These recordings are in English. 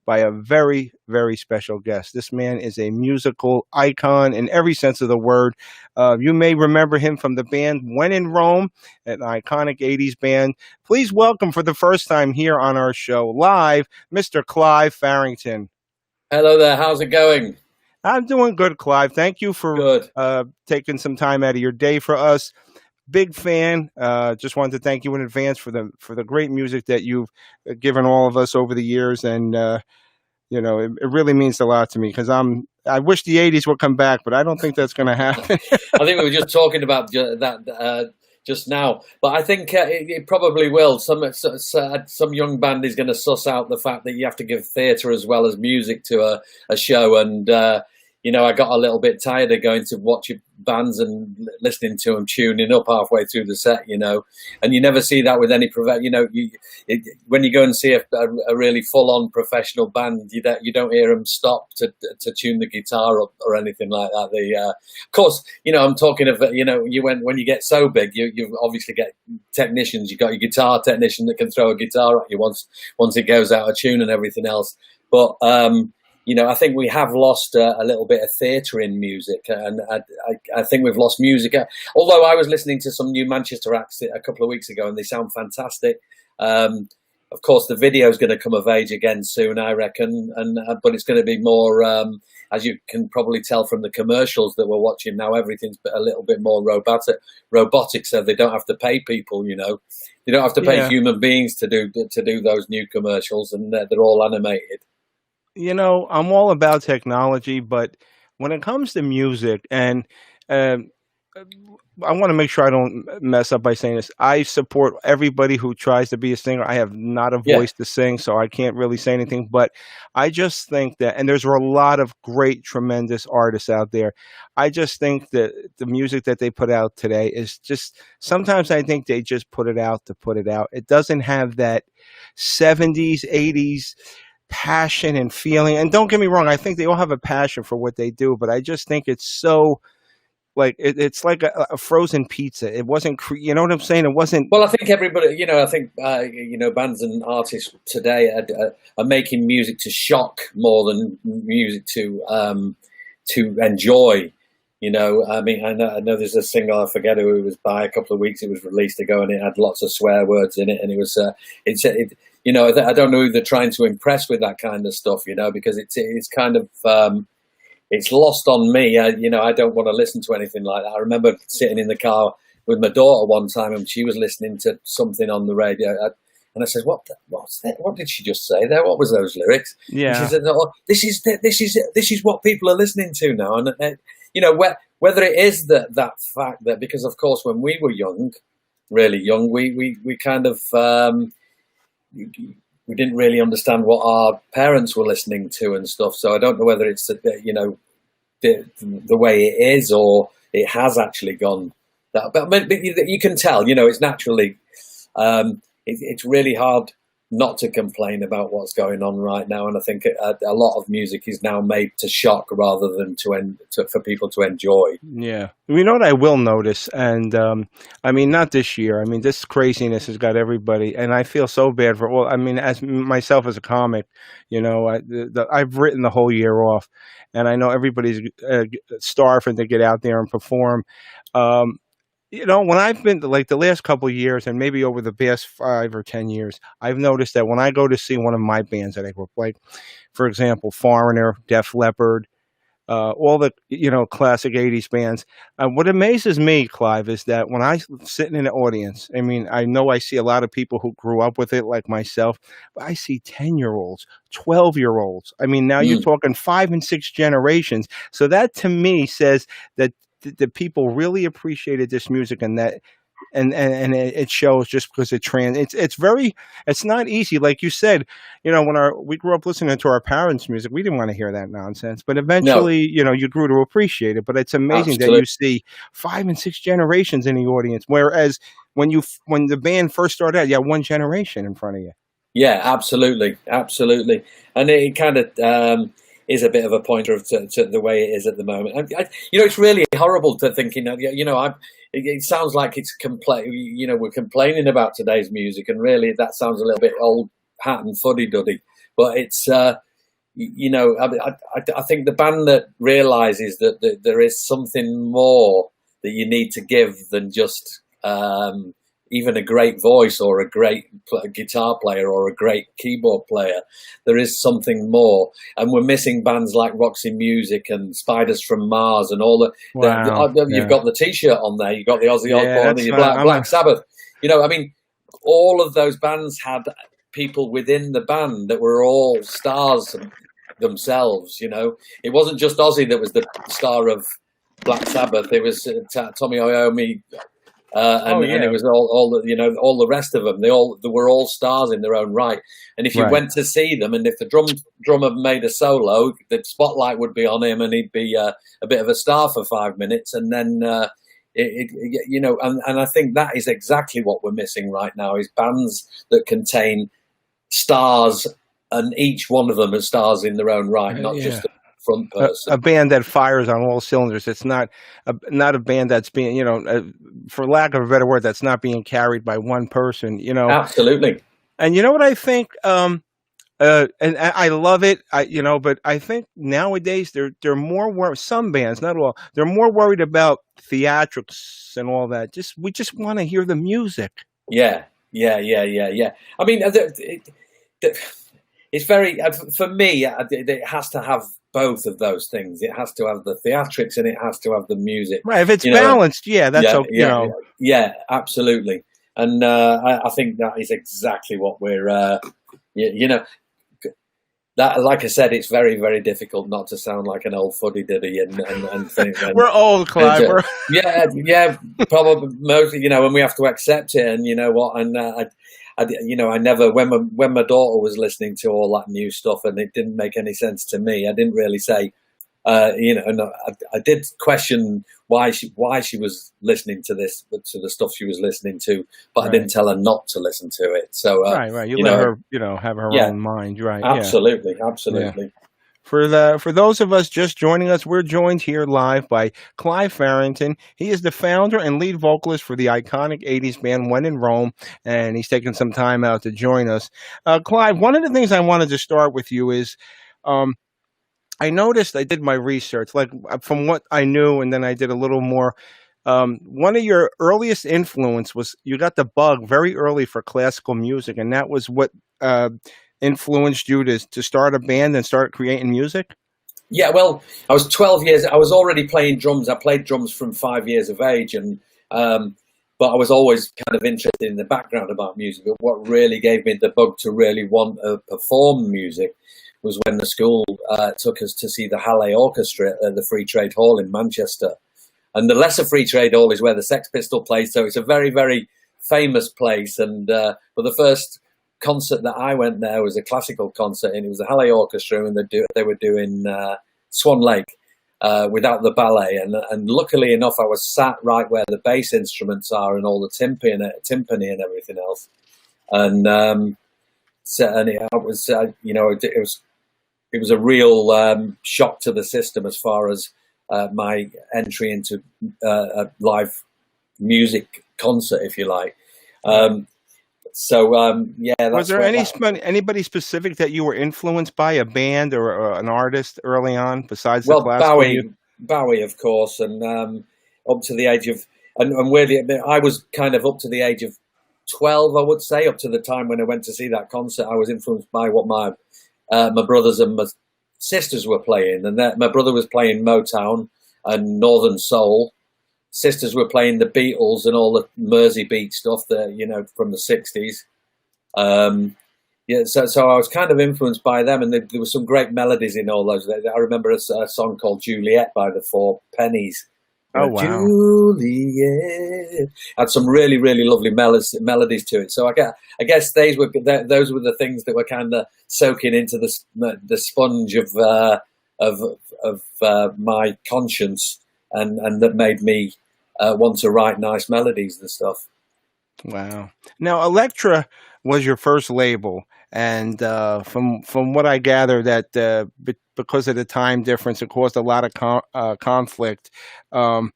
by a very, very special guest. This man is a musical icon in every sense of the word. You may remember him from the band When in Rome, an iconic 80s band. Please welcome for the first time here on our show live, Mr. Clive Farrington. Hello there. How's it going? I'm doing good, Clive. Thank you for Good. taking some time out of your day for us. Big fan. Just wanted to thank you in advance for the great music that you've given all of us over the years, and it really means a lot to me because I wish the '80s would come back, but I don't think that's going to happen. I think we were just talking about that just now, but I think it probably will. Some young band is going to suss out the fact that you have to give theatre as well as music to a show, and I got a little bit tired of going to watch bands and listening to them tuning up halfway through the set, and you never see that with any when you go and see a really full-on professional band, you don't hear them stop to tune the guitar up or anything like that. Of course, I'm talking of when you get so big, you obviously get technicians. You got your guitar technician that can throw a guitar at you once it goes out of tune and everything else, but. I think we have lost a little bit of theatre in music, and I think we've lost music. Although I was listening to some new Manchester acts a couple of weeks ago, and they sound fantastic. Of course, the video is going to come of age again soon, I reckon, but it's going to be more, as you can probably tell from the commercials that we're watching now. Everything's a little bit more robotic, so they don't have to pay people. They don't have to pay human beings to do those new commercials, and they're all animated. I'm all about technology, but when it comes to music, and I want to make sure I don't mess up by saying this, I support everybody who tries to be a singer. I have not a voice to sing, so I can't really say anything, but I just think that, and there's a lot of great, tremendous artists out there. I just think that the music that they put out today is just, sometimes I think they just put it out to put it out. It doesn't have that 70s, 80s passion and feeling. And don't get me wrong, I think they all have a passion for what they do, but I just think it's so like it's like a frozen pizza. It wasn't, you know what I'm saying? It wasn't. Well, I think everybody, I think bands and artists today are making music to shock more than music to enjoy. I mean, I know there's a single, I forget who it was by, a couple of weeks it was released ago, and it had lots of swear words in it, and it was I don't know who they're trying to impress with that kind of stuff, because it's kind of it's lost on me. I don't want to listen to anything like that. I remember sitting in the car with my daughter one time, and she was listening to something on the radio, and I said, "What's that? What did she just say there? What was those lyrics?" Yeah. And she said, "Oh, this is what people are listening to now." And whether it is that fact that, because of course when we were young, really young, we kind of we didn't really understand what our parents were listening to and stuff. So I don't know whether it's the way it is, or it has actually gone that. But you can tell, it's naturally. It's really hard not to complain about what's going on right now, and I think a lot of music is now made to shock rather than for people to enjoy. Yeah, you know what I will notice, and I mean, not this year. I mean, this craziness has got everybody, and I feel so bad for all. I mean, as myself as a comic, I've written the whole year off, and I know everybody's starving to get out there and perform. When I've been like the last couple of years, and maybe over the past 5 or 10 years, I've noticed that when I go to see one of my bands that I grew up, like, for example, Foreigner, Def Leppard, all the classic '80s bands. What amazes me, Clive, is that when I sit in an audience, I mean, I know I see a lot of people who grew up with it, like myself, but I see 10-year-olds, 12-year-olds. I mean, now you're talking 5 and 6 generations. So that to me says that the people really appreciated this music, and that and it shows just because it's not easy, like you said. When we grew up listening to our parents' music, we didn't want to hear that nonsense, but eventually you grew to appreciate it. But it's amazing that you see 5 and 6 generations in the audience, whereas when the band first started out, you had one generation in front of you. Yeah, absolutely, and it kind of is a bit of a pointer to the way it is at the moment. It's really horrible to thinking that, it sounds like it's we're complaining about today's music, and really that sounds a little bit old hat and fuddy-duddy. But it's, I think the band that realizes that there is something more that you need to give than just even a great voice or a great guitar player or a great keyboard player. There is something more, and we're missing bands like Roxy Music and Spiders from Mars and all Wow. you've Yeah. got the T-shirt on there. You've got the Ozzy Yeah, Osbourne and that's your fine. Black Sabbath. I mean, all of those bands had people within the band that were all stars themselves. It wasn't just Ozzy that was the star of Black Sabbath. It was Tommy Iommi, Oh and it yeah. was all the rest of them. They were all stars in their own right. And if you Right. went to see them, and if the drummer made a solo, the spotlight would be on him, and he'd be a bit of a star for 5 minutes, and then. And I think that is exactly what we're missing right now: is bands that contain stars, and each one of them are stars in their own right, not Yeah. just the front person. A band that fires on all cylinders. It's not a band that's being, for lack of a better word, that's not being carried by one person. Absolutely. And you know what I think? And I love it. But I think nowadays they're more worried. Some bands, not all, they're more worried about theatrics and all that. We just want to hear the music. Yeah. I mean, it's very for me. It has to have both of those things. It has to have the theatrics and it has to have the music. Right. If it's balanced, yeah, that's okay. Yeah, absolutely. And I think that is exactly what we're. That, like I said, it's very, very difficult not to sound like an old fuddy-duddy and things. We're old, Clive. Yeah, probably mostly, and we have to accept it. And you know what? And I never, when my daughter was listening to all that new stuff, and it didn't make any sense to me. I didn't really say, and I did question why she was listening to the stuff she was listening to, but I didn't tell her not to listen to it. So right. You let her, have her own mind, right? Absolutely. Yeah. For those of us just joining us, we're joined here live by Clive Farrington. He is the founder and lead vocalist for the iconic 80s band When in Rome, and he's taken some time out to join us. Clive, one of the things I wanted to start with you is, I noticed, I did my research, like from what I knew, and then I did a little more. One of your earliest influence was you got the bug very early for classical music, and that was what influenced you to start a band and start creating music? Yeah, well, I was 12 years. I was already playing drums. I played drums from 5 years of age, and but I was always kind of interested in the background about music. But what really gave me the bug to really want to perform music was when the school took us to see the Halle Orchestra at the Free Trade Hall in Manchester. And the Lesser Free Trade Hall is where the Sex Pistol plays, so it's a very, very famous place. And but the first concert that I went there was a classical concert, and it was the Halle Orchestra, and they were doing Swan Lake without the ballet. And luckily enough, I was sat right where the bass instruments are and all the timpani and everything else. And it was a real shock to the system as far as my entry into a live music concert, if you like. Was there anybody specific that you were influenced by, a band or an artist early on besides the classical? Bowie, of course, and up to the age of, and weirdly, I was kind of up to the age of 12, I would say, up to the time when I went to see that concert. I was influenced by what my brothers and my sisters were playing, and my brother was playing Motown and Northern Soul. Sisters were playing the Beatles and all the Mersey beat stuff that from the 60s. So I was kind of influenced by them, and there were some great melodies in all those. I remember a song called Juliet by the Four Pennies. Oh wow! Juliet had some really, really lovely melodies to it. So I guess those were the things that were kind of soaking into the sponge of my conscience, and that made me want to write nice melodies and stuff. Wow! Now, Elektra was your first label, and from what I gather, that because of the time difference, it caused a lot of conflict. And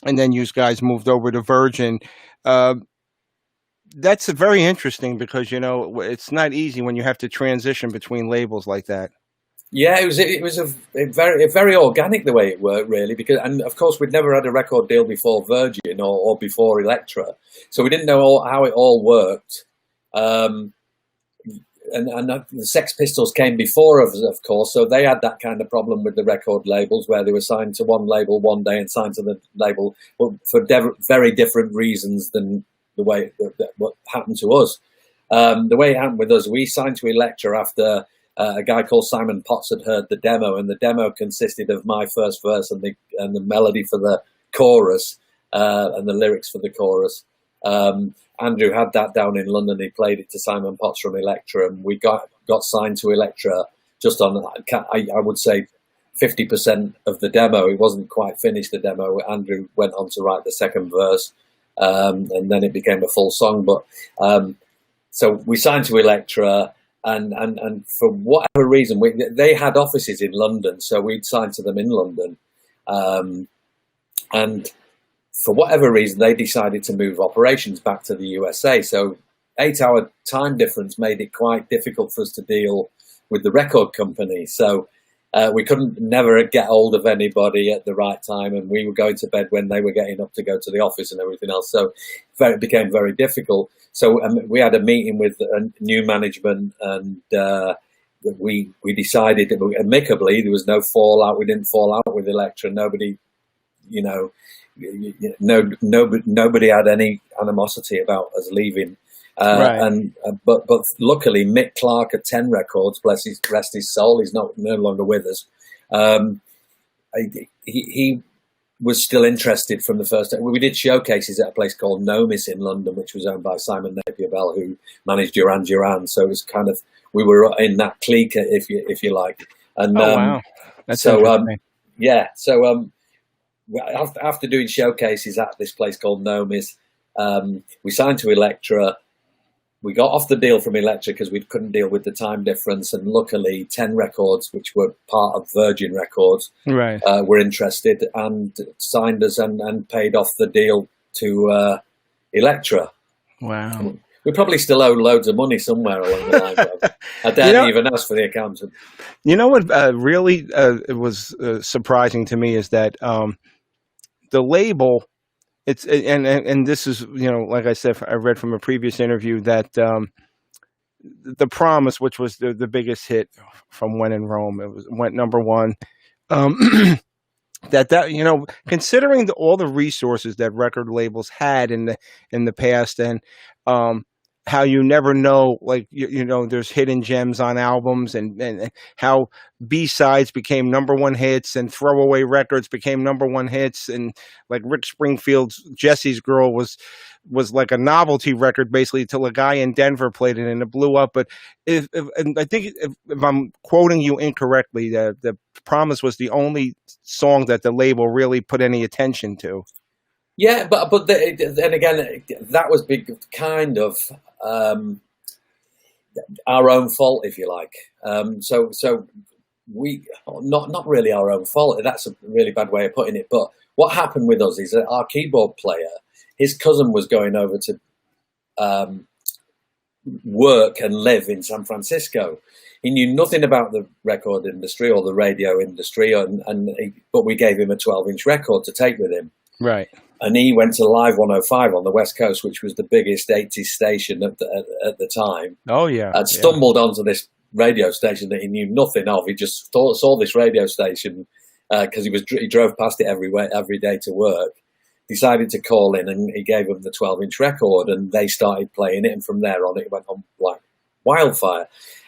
then you guys moved over to Virgin. That's very interesting because it's not easy when you have to transition between labels like that. Yeah, it was a very organic the way it worked, really, because, and of course we'd never had a record deal before Virgin or before Elektra, so we didn't know how it all worked. Um, and the Sex Pistols came before us, of course, so they had that kind of problem with the record labels, where they were signed to one label one day and signed to the label, but for very different reasons than the way what happened to us. The way it happened with us, we signed to Elektra after a guy called Simon Potts had heard the demo, and the demo consisted of my first verse and the melody for the chorus, and the lyrics for the chorus. Andrew had that down in London. He played it to Simon Potts from Elektra, and we got signed to Elektra just on, I would say, 50% of the demo. It wasn't quite finished, the demo. Andrew went on to write the second verse, and then it became a full song. But so we signed to Elektra, and for whatever reason, they had offices in London, so we'd signed to them in London. And for whatever reason, they decided to move operations back to the USA. So 8-hour time difference made it quite difficult for us to deal with the record company. So we couldn't never get hold of anybody at the right time, and we were going to bed when they were getting up to go to the office and everything else. So it became very difficult. So we had a meeting with new management, and we decided that amicably, there was no fallout. We didn't fall out with Elektra. Nobody, nobody had any animosity about us leaving. Right. But luckily Mick Clark at 10 Records, rest his soul, he's no longer with us. He was still interested from the first. We did showcases at a place called Nomis in London, which was owned by Simon Napier Bell, who managed Duran Duran. So it was kind of, we were in that clique, if you like. And Oh wow, that's so interesting. yeah, so after doing showcases at this place called Nomis, we signed to Elektra. We got off the deal from Elektra because we couldn't deal with the time difference, and luckily 10 Records, which were part of Virgin Records, Right. were interested and signed us and paid off the deal to Elektra. Wow. We probably still owe loads of money somewhere along the line. I You didn't know, even ask for the accountant. you know what really was surprising to me is that the label. It's and this is, like I said, I read from a previous interview that the Promise, which was the biggest hit from When in Rome, went number one. Um, considering all the resources that record labels had in the past, and how you never know, like there's hidden gems on albums, and how B-sides became number one hits and throwaway records became number one hits, and like Rick Springfield's Jesse's Girl was like a novelty record basically till a guy in Denver played it and it blew up. But and I think if I'm quoting you incorrectly, the Promise was the only song that the label really put any attention to. Yeah, but then again, that was kind of our own fault, if you like. So we not really our own fault. That's a really bad way of putting it. But what happened with us is that our keyboard player, his cousin was going over to work and live in San Francisco. He knew nothing about the record industry or the radio industry, but we gave him a 12-inch record to take with him. Right. And he went to Live 105 on the West Coast, which was the biggest 80s station at the time. Oh yeah. And stumbled onto this radio station that he knew nothing of. He just saw this radio station because he drove past it every day to work. Decided to call in, and he gave them the 12-inch record, and they started playing it. And from there on, it went on like wildfire.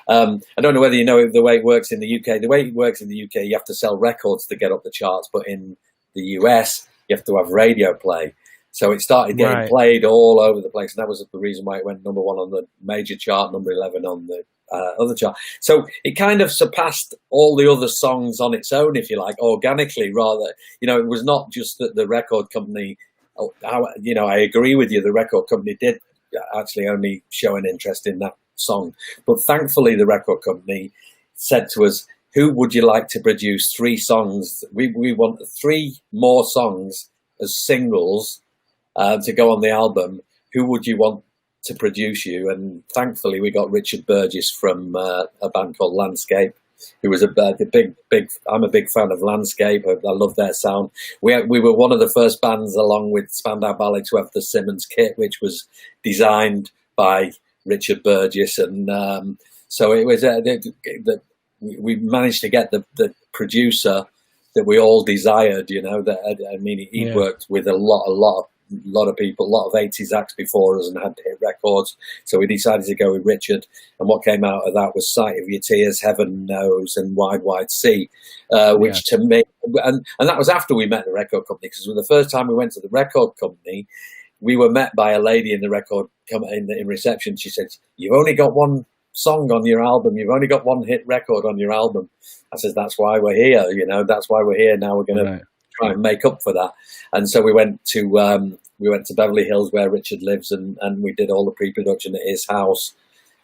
I don't know whether you know the way it works in the UK. The way it works in the UK, you have to sell records to get up the charts, but in the US, you have to have radio play. So it started getting played all over the place, and that was the reason why it went number one on the major chart, number 11 on the other chart. So it kind of surpassed all the other songs on its own, if you like, organically, rather. It was not just that the record company, I agree with you, the record company did actually only show an interest in that song. But thankfully, the record company said to us, who would you like to produce 3 songs? We want 3 more songs as singles to go on the album. Who would you want to produce you? And thankfully, we got Richard Burgess from a band called Landscape. who was big. I'm a big fan of Landscape. I love their sound. We were one of the first bands, along with Spandau Ballet, to have the Simmons kit, which was designed by Richard Burgess, and so it was. We managed to get the producer that we all desired. I mean, he worked with a lot of people, a lot of 80s acts before us and had hit records. So we decided to go with Richard. And what came out of that was Sight of Your Tears, Heaven Knows, and Wide, Wide Sea, which to me, and that was after we met the record company, because the first time we went to the record company, we were met by a lady in the record in reception. She said, "You've only got one song on your album. You've only got one hit record on your album." I says, "That's why we're here. That's why we're here. Now we're going to try and make up for that." And so we went to Beverly Hills, where Richard lives, and we did all the pre-production at his house.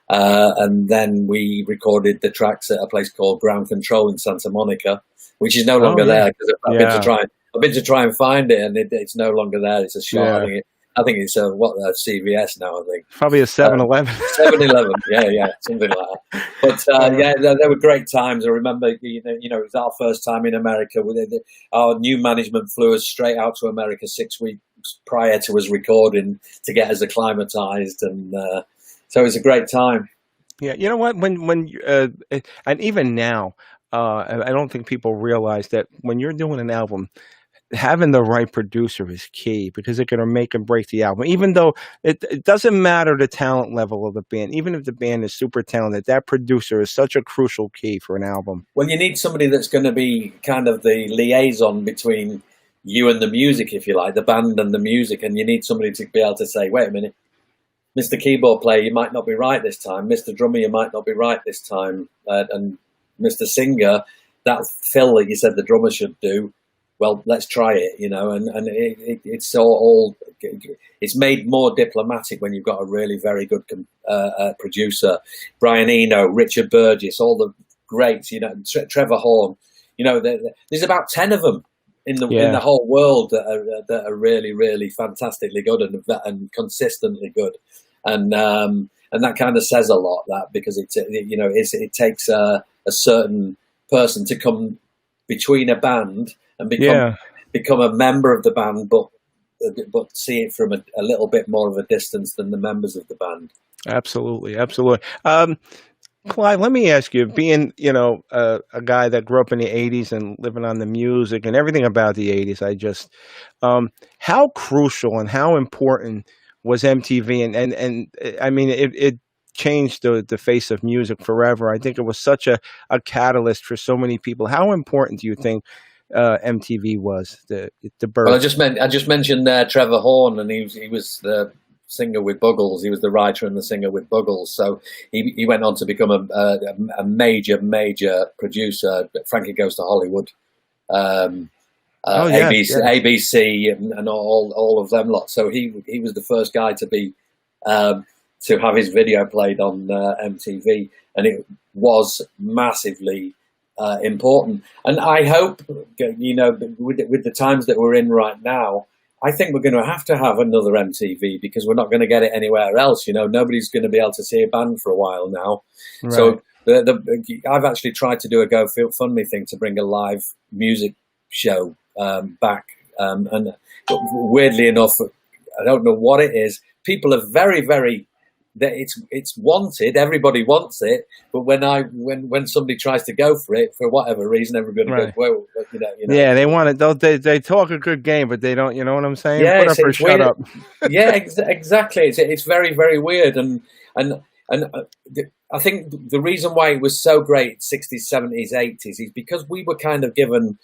And then we recorded the tracks at a place called Ground Control in Santa Monica, which is no longer there, because I've been to try and find it, and it's no longer there. It's a shot. I think it's CVS now. I think probably a 7-Eleven. 7-Eleven, yeah, something like that. But they were great times. I remember, it was our first time in America. Our new management flew us straight out to America 6 weeks prior to us recording to get us acclimatized, and so it was a great time. Yeah, you know what? When and even now, I don't think people realize that when you're doing an album, having the right producer is key, because it can make and break the album. Even though it doesn't matter the talent level of the band, even if the band is super talented, that producer is such a crucial key for an album. Well, you need somebody that's going to be kind of the liaison between you and the music, if you like, the band and the music, and you need somebody to be able to say, "Wait a minute, Mr. Keyboard Player, you might not be right this time. Mr. Drummer, you might not be right this time. And Mr. Singer, that fill that you said the drummer should do, well, let's try it," and it's all it's made more diplomatic when you've got a really very good producer. Brian Eno, Richard Burgess, all the greats, Trevor Horn, there's about 10 of them in the whole world that are really, really fantastically good and consistently good, and that kind of says a lot, that, because it takes a certain person to come between a band and become a member of the band, but see it from a little bit more of a distance than the members of the band. Absolutely. Clive, let me ask you, being, a guy that grew up in the 80s and living on the music and everything about the 80s, how crucial and how important was MTV? And I mean, it changed the face of music forever. I think it was such a catalyst for so many people. How important do you think MTV was, the birth? Well, I just mentioned Trevor Horn, and he was the singer with Buggles. He was the writer and the singer with Buggles. So he went on to become a major producer. Frankie Goes to Hollywood, ABC, and all of them lot. So he was the first guy to have his video played on MTV, and it was massively important. And I hope, with the times that we're in right now, I think we're going to have another MTV, because we're not going to get it anywhere else. Nobody's going to be able to see a band for a while now. Right. So I've actually tried to do a GoFundMe thing to bring a live music show back. And weirdly enough, I don't know what it is. People are very, very, it's wanted. Everybody wants it, but when somebody tries to go for it, for whatever reason, everybody goes, "Well, Yeah, they want it. They talk a good game, but they don't. You know what I'm saying? Yeah, Put up or shut up. Yeah, exactly. It's very, very weird, and I think the reason why it was so great 60s, 70s, 80s is because we were kind of given.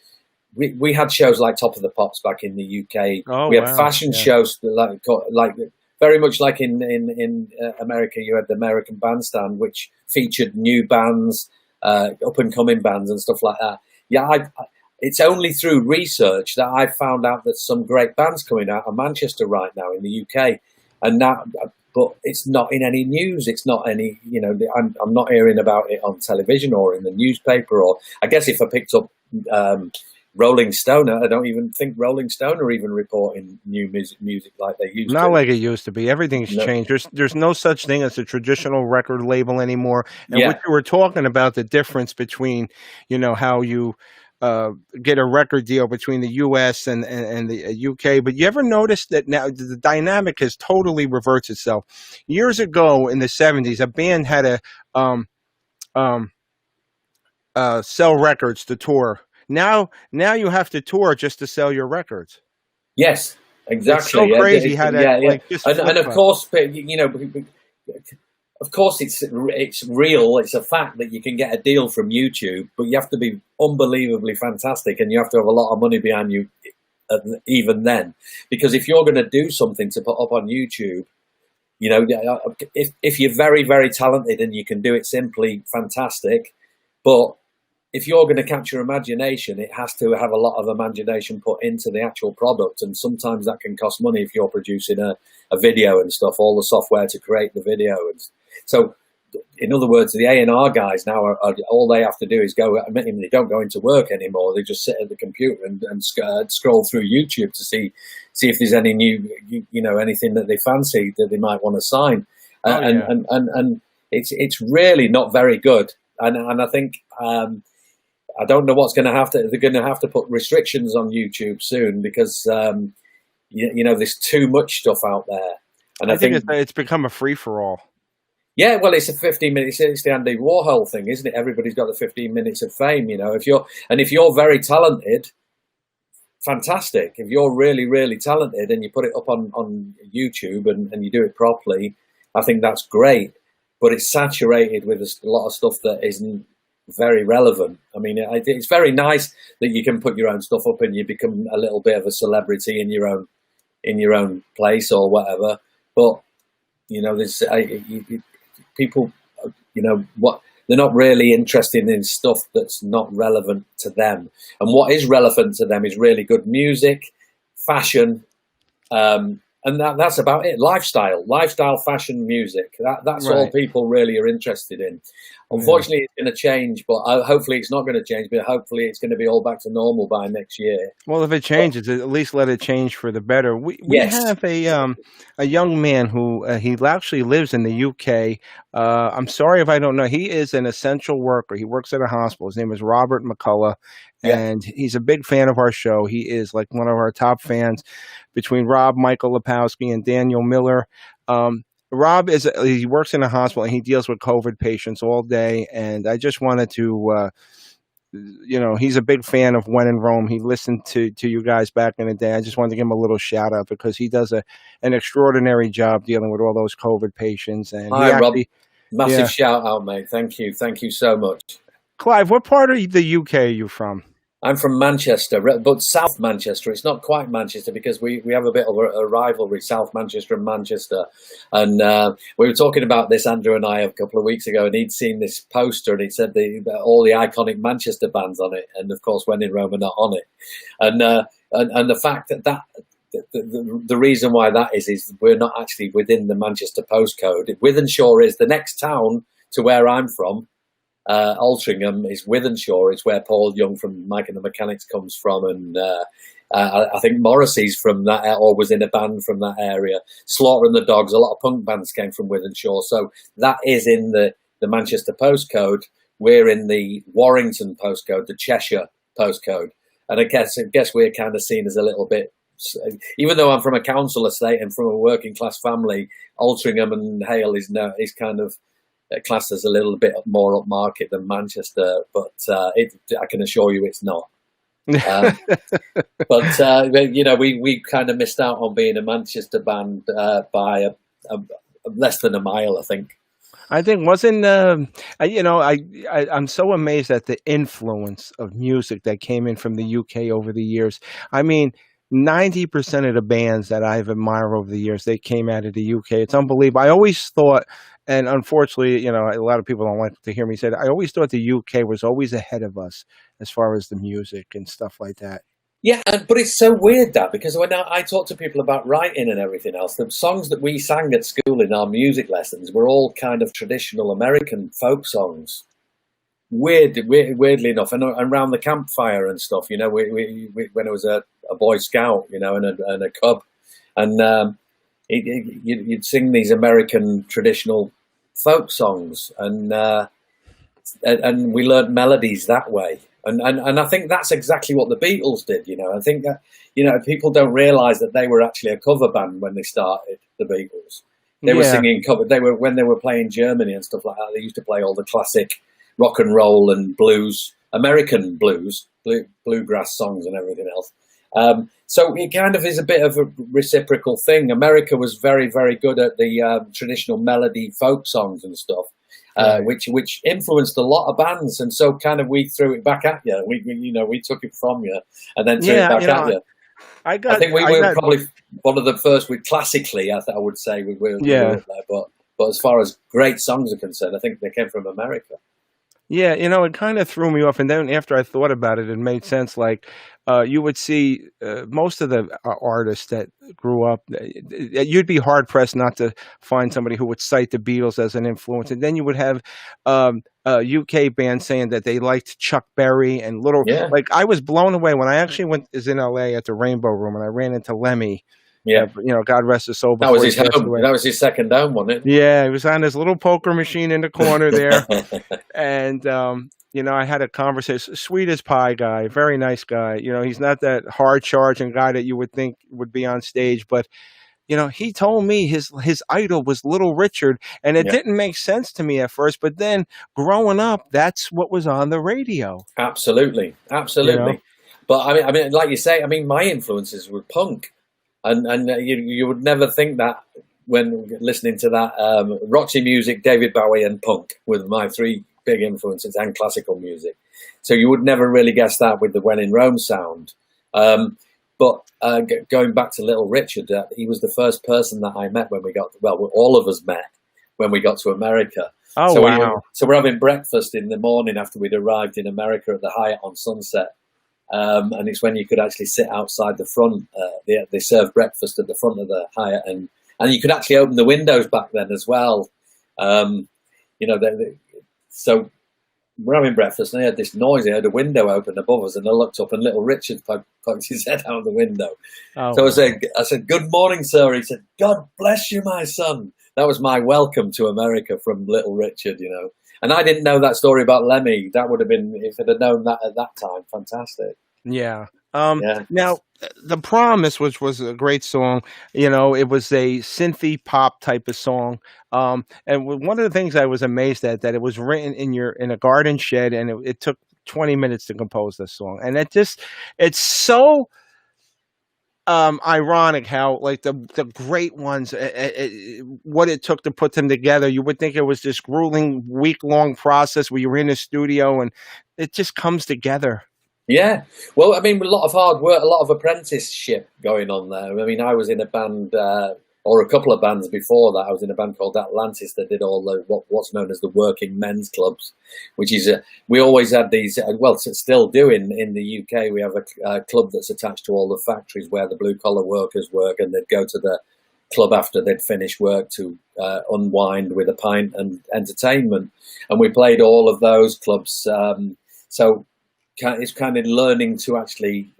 We had shows like Top of the Pops back in the UK. We had fashion shows like very much like in America. You had the American Bandstand, which featured new bands, up and coming bands and stuff like that. Yeah, it's only through research that I found out that some great bands coming out of Manchester right now in the UK, but it's not in any news. It's not any, I'm not hearing about it on television or in the newspaper. Or I guess if I picked up Rolling Stone, I don't even think Rolling Stone are even reporting new music like they used Not to. like it used to be. Everything's No, changed. There's no such thing as a traditional record label anymore. And what yeah, you were talking about, the difference between, how you uh, get a record deal between the U.S. and the UK. But you ever notice that now the dynamic has totally reverts itself? Years ago in the '70s, a band had to um, um, sell records to tour. Now you have to tour just to sell your records. yes, It's so exactly. Yeah, crazy how that yeah, yeah. like just And flip of flop. course, of course, it's real. It's a fact that you can get a deal from YouTube, but you have to be unbelievably fantastic, and you have to have a lot of money behind you, even then. Because if you're going to do something to put up on YouTube, if you're very, very talented and you can do it simply, fantastic. But if you're going to capture imagination, it has to have a lot of imagination put into the actual product, and sometimes that can cost money if you're producing a video and stuff, all the software to create the video. And so, in other words, the A&R guys now are all they have to do is go. I mean, they don't go into work anymore. They just sit at the computer and scroll through YouTube to see if there's any new, anything that they fancy that they might want to sign. Oh And, yeah. and it's really not very good. And I think I don't know what's going to have to. They're going to have to put restrictions on YouTube soon because there's too much stuff out there. And I I think think it's become a free for all. yeah, well, it's a 15 minutes. It's the Andy Warhol thing, isn't it? Everybody's got the 15 minutes of fame, If you're very talented, fantastic. If you're really, really talented and you put it up on YouTube and you do it properly, I think that's great. But it's saturated with a lot of stuff that isn't very relevant. I mean, it's very nice that you can put your own stuff up and you become a little bit of a celebrity in your own place or whatever. But there's people, what they're not really interested in stuff that's not relevant to them. And what is relevant to them is really good music, fashion, and that's about it. Lifestyle, fashion, music. That's all Right. people really are interested in. Yeah. Unfortunately, it's going to change, but hopefully it's not going to change. But hopefully it's going to be all back to normal by next year. Well, if it But changes, at least let it change for the better. We yes, have a young man who he actually lives in the UK. I'm sorry if I don't know. He is an essential worker. He works at a hospital. His name is Robert McCullough, yeah, and he's a big fan of our show. He is like one of our top fans, between Rob, Michael Lepowski, and Daniel Miller. Rob he works in a hospital and he deals with COVID patients all day. And I just wanted to he's a big fan of When in Rome. He listened to you guys back in the day. I just wanted to give him a little shout out because he does an extraordinary job dealing with all those COVID patients. And he hi Rob, actually, massive yeah, shout out, mate. Thank you so much. Clive, what part of the UK are you from? I'm from Manchester, but South Manchester. It's not quite Manchester because we have a bit of a rivalry, South Manchester and Manchester. And we were talking about this, Andrew and I, a couple of weeks ago, and he'd seen this poster and he said all the iconic Manchester bands on it. And of course, When in Rome are not on it. And the fact that the reason why that is we're not actually within the Manchester postcode. Wythenshawe is the next town to where I'm from. Altrincham is Wythenshawe. It's where Paul Young from Mike and the Mechanics comes from, and I think Morrissey's from that, or was in a band from that area. Slaughter and the Dogs, a lot of punk bands came from Wythenshawe, so that is in the Manchester postcode. We're in the Warrington postcode, the Cheshire postcode, and I guess we're kind of seen as a little bit. Even though I'm from a council estate and from a working class family, Altrincham and Hale is kind of classed as a little bit more upmarket than Manchester, but I can assure you it's not. But we kind of missed out on being a Manchester band by less than a mile, I think. I think wasn't I'm so amazed at the influence of music that came in from the UK over the years. I mean, 90% of the bands that I've admired over the years, they came out of the UK. It's unbelievable. I always thought, and unfortunately, a lot of people don't like to hear me say that. I always thought the UK was always ahead of us as far as the music and stuff like that. Yeah, but it's so weird that because when I talk to people about writing and everything else, the songs that we sang at school in our music lessons were all kind of traditional American folk songs. weirdly enough, and around the campfire and stuff, you know, when I was a Boy Scout, you know, and a cub, and you'd sing these American traditional folk songs, and we learnt melodies that way. And I think that's exactly what the Beatles did, you know. I think that, you know, people don't realise that they were actually a cover band when they started, the Beatles. They were singing cover. When they were playing Germany and stuff like that. They used to play all the classic rock and roll and blues, American blues, bluegrass songs and everything else. So it kind of is a bit of a reciprocal thing. America was very, very good at the traditional melody folk songs and stuff, which influenced a lot of bands. And so kind of we threw it back at you. We took it from you and then threw it back at you. I think we were probably one of the first with classically, I would say we were up there. But as far as great songs are concerned, I think they came from America. Yeah, you know, it kind of threw me off. And then after I thought about it, it made sense. Like, you would see most of the artists that grew up, you'd be hard pressed not to find somebody who would cite the Beatles as an influence. And then you would have UK bands saying that they liked Chuck Berry and like, I was blown away when I actually was in LA at the Rainbow Room and I ran into Lemmy. Yeah, you know, God rest his soul. That was his home. That was his second home, wasn't it? Yeah, he was on his little poker machine in the corner there, and you know, I had a conversation. Sweet as pie guy, very nice guy. You know, he's not that hard charging guy that you would think would be on stage, but you know, he told me his idol was Little Richard, and it didn't make sense to me at first. But then, growing up, that's what was on the radio. Absolutely. You know? But I mean, like you say, I mean, my influences were punk. And you would never think that when listening to that Roxy music, David Bowie and punk with my three big influences and classical music. So you would never really guess that with the When in Rome sound. But going back to Little Richard, he was the first person that I met when all of us met when we got to America. Oh, so wow. So we're having breakfast in the morning after we'd arrived in America at the Hyatt on Sunset. And it's when you could actually sit outside the front. They served breakfast at the front of the Hyatt, and you could actually open the windows back then as well. You know, so we're having breakfast, and I heard this noise. I heard a window open above us, and I looked up, and Little Richard poked his head out the window. Oh, so I said, "Good morning, sir." He said, "God bless you, my son." That was my welcome to America from Little Richard, you know. And I didn't know that story about Lemmy. That would have been, if I'd have known that at that time, fantastic. Yeah. Now, The Promise, which was a great song, you know, it was a synthy pop type of song. And one of the things I was amazed at, that it was written in a garden shed, and it took 20 minutes to compose this song. And it's so ironic how, like, the great ones, what it took to put them together. You would think it was this grueling week-long process where you were in a studio and it just comes together. Yeah. Well, I mean, a lot of hard work, a lot of apprenticeship going on there. I mean, I was in a band, or a couple of bands before that. I was in a band called Atlantis that did all the what's known as the working men's clubs, which is we always had these. Well, still do in the UK. We have a club that's attached to all the factories where the blue collar workers work, and they'd go to the club after they'd finished work to unwind with a pint and entertainment. And we played all of those clubs. So it's kind of learning to actually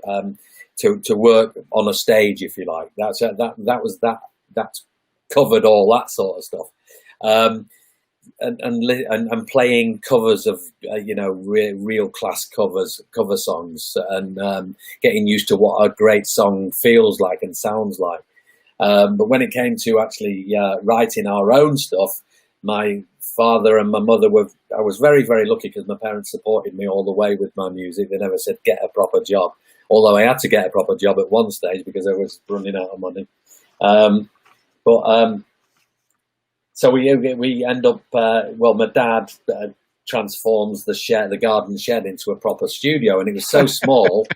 to work on a stage, if you like. That covered all that sort of stuff, and playing covers of you know, real class cover songs, and getting used to what a great song feels like and sounds like. But when it came to actually writing our own stuff, my father and my mother I was very, very lucky because my parents supported me all the way with my music. They never said get a proper job, although I had to get a proper job at one stage because I was running out of money. So we end up, my dad transforms the garden shed into a proper studio, and it was so small.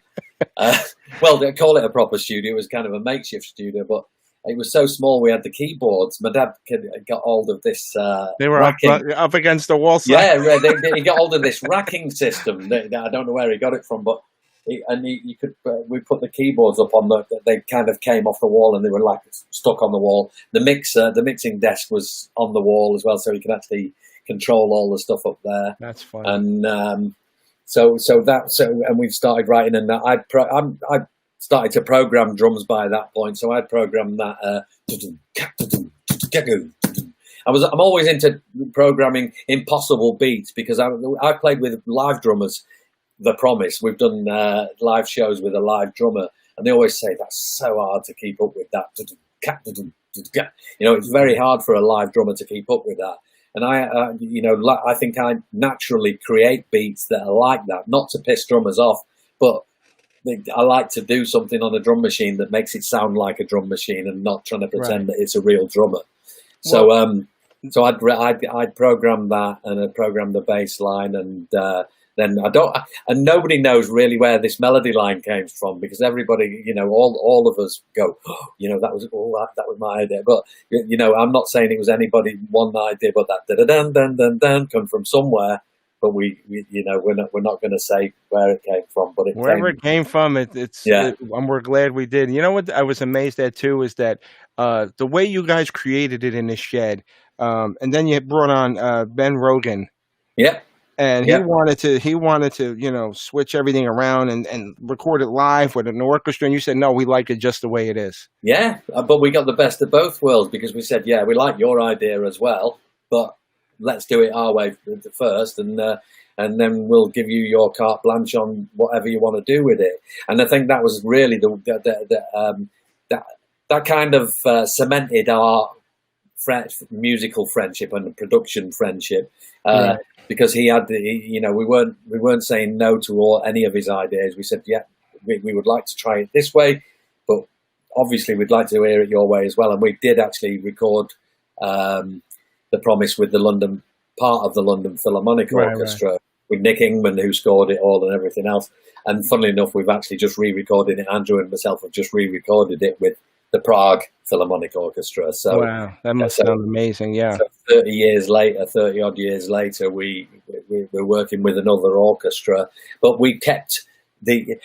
They call it a proper studio. It was kind of a makeshift studio, but it was so small we had the keyboards. My dad got hold of this. They were up against the wall. Yeah, he got hold of this racking system. I don't know where he got it from, but we put the keyboards up on they kind of came off the wall and they were like stuck on the wall. The mixing desk was on the wall as well, so you can actually control all the stuff up there. That's funny. And and we've started writing, and I started to program drums by that point. So I'd programmed that. I'm always into programming impossible beats because I played with live drummers. The Promise. We've done live shows with a live drummer, and they always say that's so hard to keep up with that. You know, it's very hard for a live drummer to keep up with that. And I think I naturally create beats that are like that, not to piss drummers off, but I like to do something on a drum machine that makes it sound like a drum machine and not trying to pretend that it's a real drummer. So, so I'd program that, and I'd program the bass line, and then and nobody knows really where this melody line came from, because everybody, you know, all of us go, oh, you know, that was my idea. But you know, I'm not saying it was anybody one idea, but that dun dun dun dun come from somewhere. But we you know, we're not going to say where it came from, but wherever it came from, and we're glad we did. You know what I was amazed at too is that the way you guys created it in the shed, and then you brought on Ben Rogan. Yeah. And he wanted to, you know, switch everything around and record it live with an orchestra. And you said, no, we like it just the way it is. Yeah, but we got the best of both worlds, because we said, yeah, we like your idea as well, but let's do it our way first, and then we'll give you your carte blanche on whatever you want to do with it. And I think that was really that kind of cemented our musical friendship and production friendship. Because he had, you know, we weren't saying no to any of his ideas. We said, yeah, we would like to try it this way, but obviously we'd like to hear it your way as well. And we did actually record The Promise with part of the London Philharmonic Orchestra with Nick Ingman, who scored it all and everything else. And funnily enough, we've actually just re-recorded it. Andrew and myself have just re-recorded it with the Prague Philharmonic Orchestra. So wow, that must sound amazing. Yeah. So 30 odd years later, we're working with another orchestra, but we kept the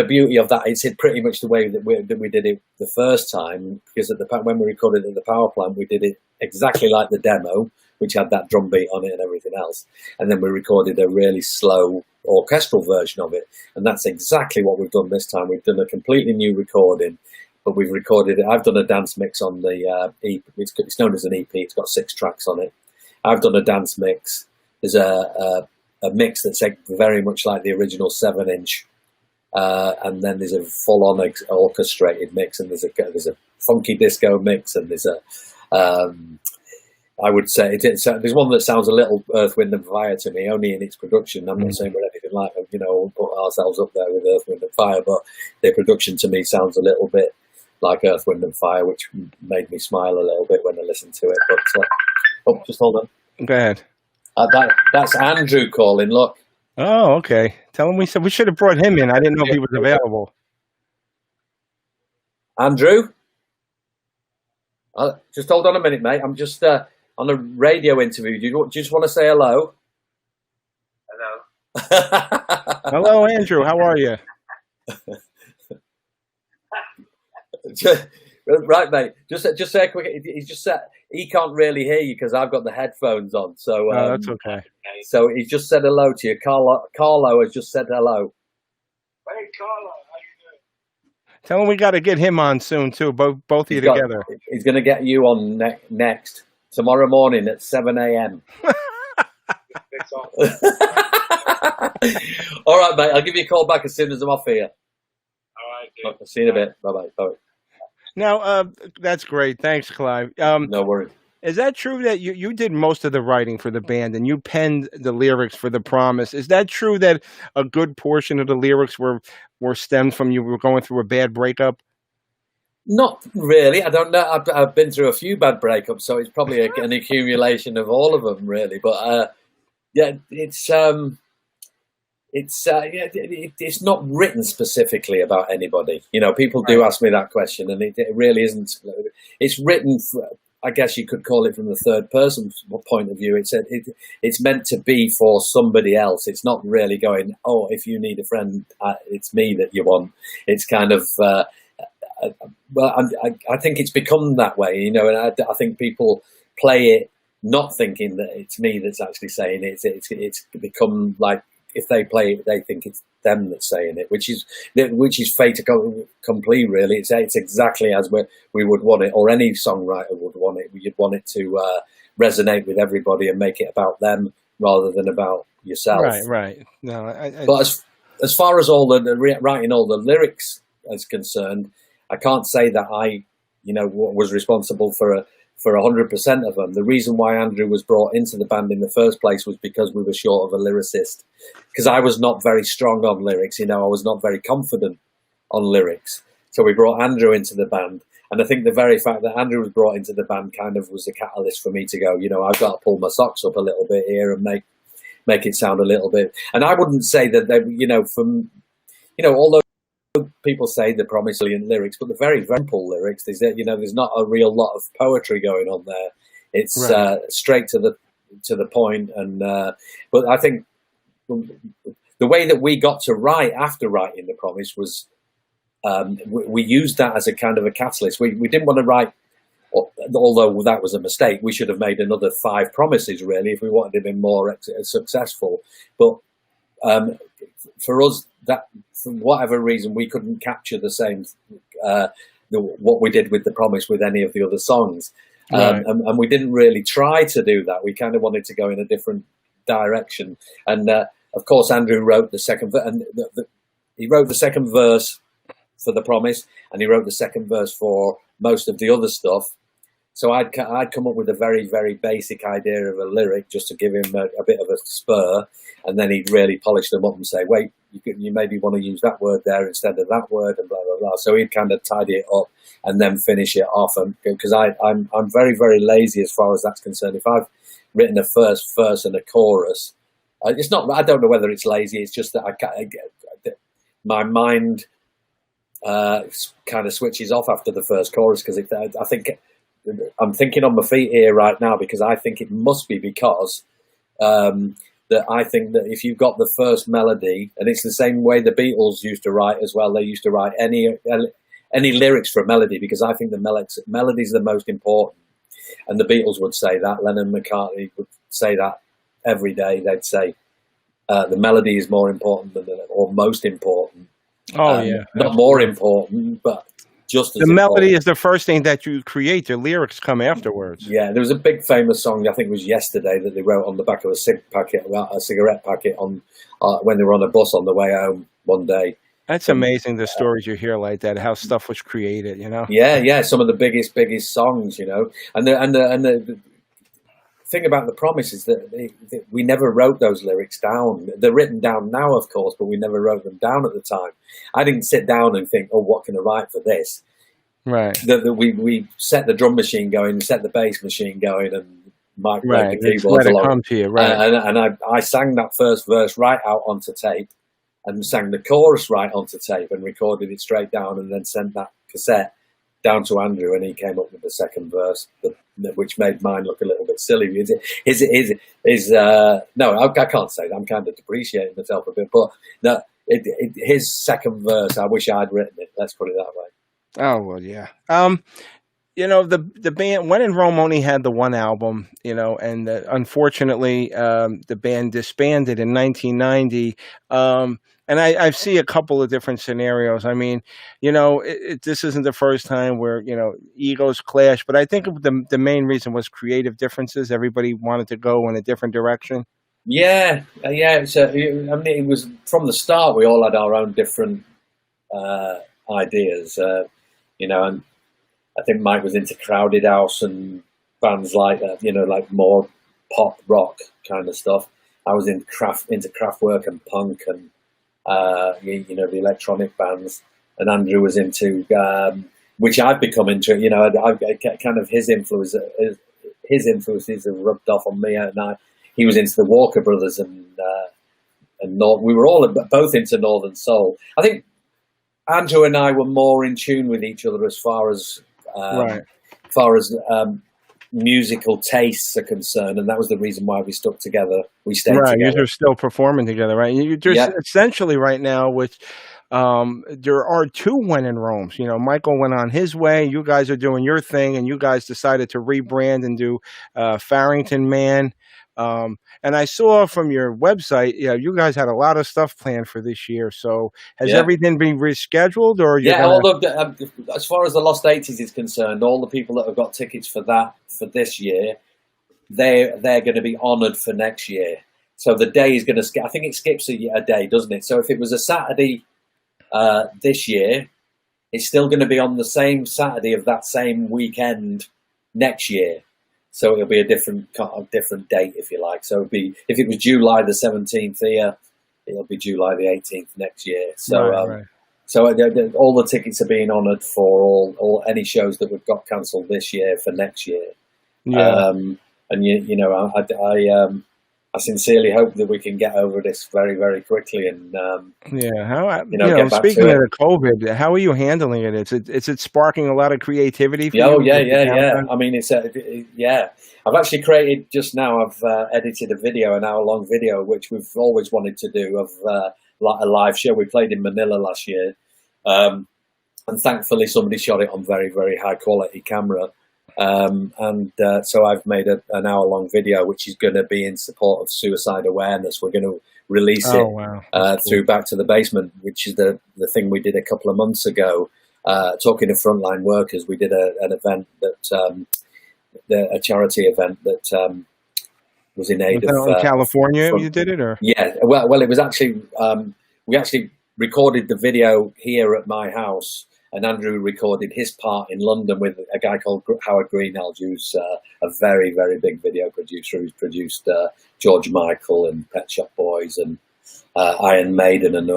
beauty of that. It's pretty much the way that we did it the first time, because when we recorded it at the power plant, we did it exactly like the demo, which had that drum beat on it and everything else. And then we recorded a really slow orchestral version of it. And that's exactly what we've done this time. We've done a completely new recording, but we've recorded it. I've done a dance mix on the EP. It's known as an EP. It's got 6 tracks on it. I've done a dance mix. There's a mix that's very much like the original 7-inch. And then there's a full-on orchestrated mix, and there's a funky disco mix, and there's I would say there's one that sounds a little Earth, Wind and Fire to me, only in its production. I'm not saying we're anything like, you know, we'll put ourselves up there with Earth, Wind and Fire, but their production to me sounds a little bit like Earth, Wind and Fire, which made me smile a little bit when I listened to it. But just hold on. Go ahead. That's Andrew calling. Look. Oh, okay. Tell him we should have brought him in. I didn't know if he was available. Andrew, just hold on a minute, mate. I'm just on a radio interview. Do you just want to say hello? Hello. Hello, Andrew. How are you? Right, mate. Just say a quick. He just said he can't really hear you because I've got the headphones on. So that's okay. So he just said hello to you. Carlo has just said hello. Hey, Carlo, how you doing? Tell him we got to get him on soon too. Both of you together. He's going to get you on next tomorrow morning at 7 a.m. All right, mate. I'll give you a call back as soon as I'm off here. All right, dude. I'll see you in a bit. Bye. Now, that's great. Thanks, Clive. No worries. Is that true that you did most of the writing for the band and you penned the lyrics for The Promise? Is that true that a good portion of the lyrics were stemmed from you were going through a bad breakup? Not really. I don't know. I've been through a few bad breakups, so it's probably an accumulation of all of them, really. But yeah, it's not written specifically about anybody. You know, people do ask me that question, and it really isn't. It's written, I guess you could call it, from the third person point of view. It's meant to be for somebody else. It's not really going, oh, if you need a friend, it's me that you want. It's kind of, well, I think it's become that way, you know, and I think people play it not thinking that it's me that's actually saying it. It's become like if they play it, they think it's them that's saying it, which is fait accompli. Really, it's exactly as we would want it, or any songwriter would want it. You'd want it to resonate with everybody and make it about them rather than about yourself. Right. No, but as far as all the writing all the lyrics is concerned, I can't say that I, was responsible for 100% of them. The reason why Andrew was brought into the band in the first place was because we were short of a lyricist. Because I was not very strong on lyrics, I was not very confident on lyrics. So we brought Andrew into the band. And I think the very fact that Andrew was brought into the band kind of was a catalyst for me to go, I've got to pull my socks up a little bit here and make it sound a little bit. And I wouldn't say that they, although people say the promise brilliant lyrics, but the very simple lyrics. There's not a real lot of poetry going on there. It's straight to the point. And but I think the way that we got to write after writing the promise was we used that as a kind of a catalyst. We didn't want to write, although that was a mistake. We should have made another 5 promises really if we wanted to be more successful. But for us, that for whatever reason we couldn't capture the same what we did with the promise with any of the other songs, and we didn't really try to do that. We kind of wanted to go in a different direction, and of course Andrew wrote the second and he wrote the second verse for the promise, and he wrote the second verse for most of the other stuff. So I'd come up with a very, very basic idea of a lyric just to give him a bit of a spur, and then he'd really polish them up and say, wait, you maybe want to use that word there instead of that word, and blah, blah, blah. So he'd kind of tidy it up and then finish it off. Because I'm very, very lazy as far as that's concerned. If I've written a first verse and a chorus, it's not, I don't know whether it's lazy, it's just that my mind kind of switches off after the first chorus, because I think I'm thinking on my feet here right now, because I think it must be because that I think that if you've got the first melody, and it's the same way the Beatles used to write as well, they used to write any lyrics for a melody, because I think the melody's the most important. And the Beatles would say that, Lennon and McCartney would say that every day. They'd say the melody is more important or most important. Oh, yeah. Not more important, but just as the melody important. is the first thing that you create. The lyrics come afterwards. Yeah, there was a big famous song, I think it was Yesterday, that they wrote on the back of a cigarette packet on when they were on a bus on the way home one day. That's amazing, the stories you hear like that, how stuff was created, Yeah, some of the biggest songs, and the thing about the promise is that we never wrote those lyrics down. They're written down now, of course, but we never wrote them down at the time. I didn't sit down and think, oh, what can I write for this? Right. We set the drum machine going, set the bass machine going, and Mike played the Just keyboards let it along. come to you, right. And I sang that first verse right out onto tape, and sang the chorus right onto tape, and recorded it straight down, and then sent that cassette down to Andrew, and he came up with the second verse, which made mine look a little bit silly. No, I can't say that. I'm kind of depreciating myself a bit, but no, his second verse, I wish I'd written it. Let's put it that way. Oh, well, yeah. The band, When in Rome, only had the one album, and unfortunately, the band disbanded in 1990. And I see a couple of different scenarios. I mean, this isn't the first time where, egos clash, but I think the main reason was creative differences. Everybody wanted to go in a different direction. Yeah. It was from the start, we all had our own different ideas, and I think Mike was into Crowded House and bands like that, like more pop rock kind of stuff. I was into Kraftwerk and punk and the electronic bands, and Andrew was into which I've become into. I kind of his influences have rubbed off on me, and he was into the Walker Brothers and we were all both into Northern Soul. I think Andrew and I were more in tune with each other as far as musical tastes are concerned, and that was the reason why we stuck together. We stayed together. You're still performing together, right? You're just essentially right now, which there are two when in Rome's. Michael went on his way. You guys are doing your thing, and you guys decided to rebrand and do Farrington Man. And I saw from your website, yeah, you guys had a lot of stuff planned for this year. So has Yeah. everything been rescheduled, or you're Yeah, gonna? all as far as the Lost 80s is concerned, all the people that have got tickets for this year, they're going to be honoured for next year. So the day is going to skip. I think it skips a day, doesn't it? So if it was a Saturday this year, it's still going to be on the same Saturday of that same weekend next year. So it'll be a different date, if you like. So it'll be, if it was July the 17th here, it'll be July the 18th next year. So Right. so all the tickets are being honoured for all any shows that we've got cancelled this year for next year. Yeah. And I sincerely hope that we can get over this very, very quickly and Yeah. get back Speaking to of it. the COVID, how are you handling it? Is it sparking a lot of creativity for Oh you? yeah. I mean, yeah. I've actually created just now. I've edited a video, an hour-long video, which we've always wanted to do of a live show. We played in Manila last year, and thankfully somebody shot it on very, very high-quality camera. So I've made an hour-long video, which is going to be in support of suicide awareness. We're going to release it Wow. through Back to the Basement, which is the thing we did a couple of months ago. Talking to frontline workers, we did an event that a charity event that was in aid Was that of in California from- you did it, or? yeah. Well, it was actually we actually recorded the video here at my house. And Andrew recorded his part in London with a guy called Howard Greenhalgh, who's a very, very big video producer who's produced George Michael and Pet Shop Boys and Iron Maiden and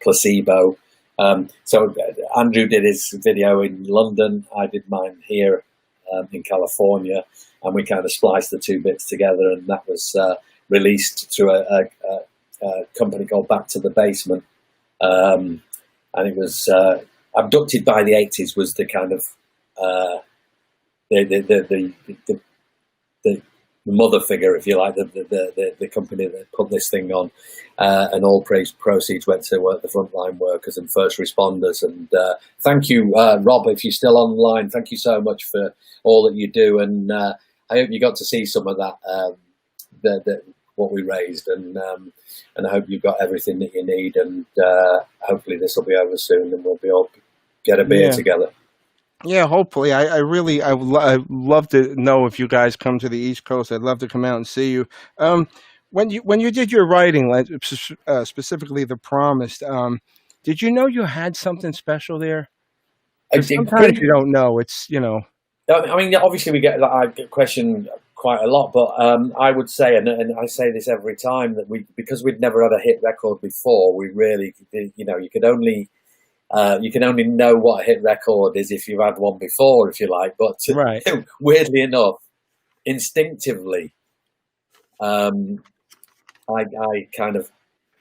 Placebo. So Andrew did his video in London. I did mine here in California. And we kind of spliced the two bits together. And that was released through a company called Back to the Basement. And it was Abducted by the 80s was the kind of the mother figure, if you like, the company that put this thing on, and all proceeds went to the frontline workers and first responders. And thank you, Rob, if you're still online. Thank you so much for all that you do, and I hope you got to see some of that. What we raised, and I hope you've got everything that you need, and hopefully this will be over soon, and we'll be all get a beer together. Yeah, hopefully. I'd love to know if you guys come to the East Coast. I'd love to come out and see you. When you did your writing, specifically The Promised, did you know you had something special there? 'Cause sometimes you don't know. It's I mean, obviously we get that question quite a lot, but I would say, and I say this every time, that because we'd never had a hit record before, we really, you can only know what a hit record is if you've had one before, if you like. But right. Weirdly enough, instinctively, I kind of,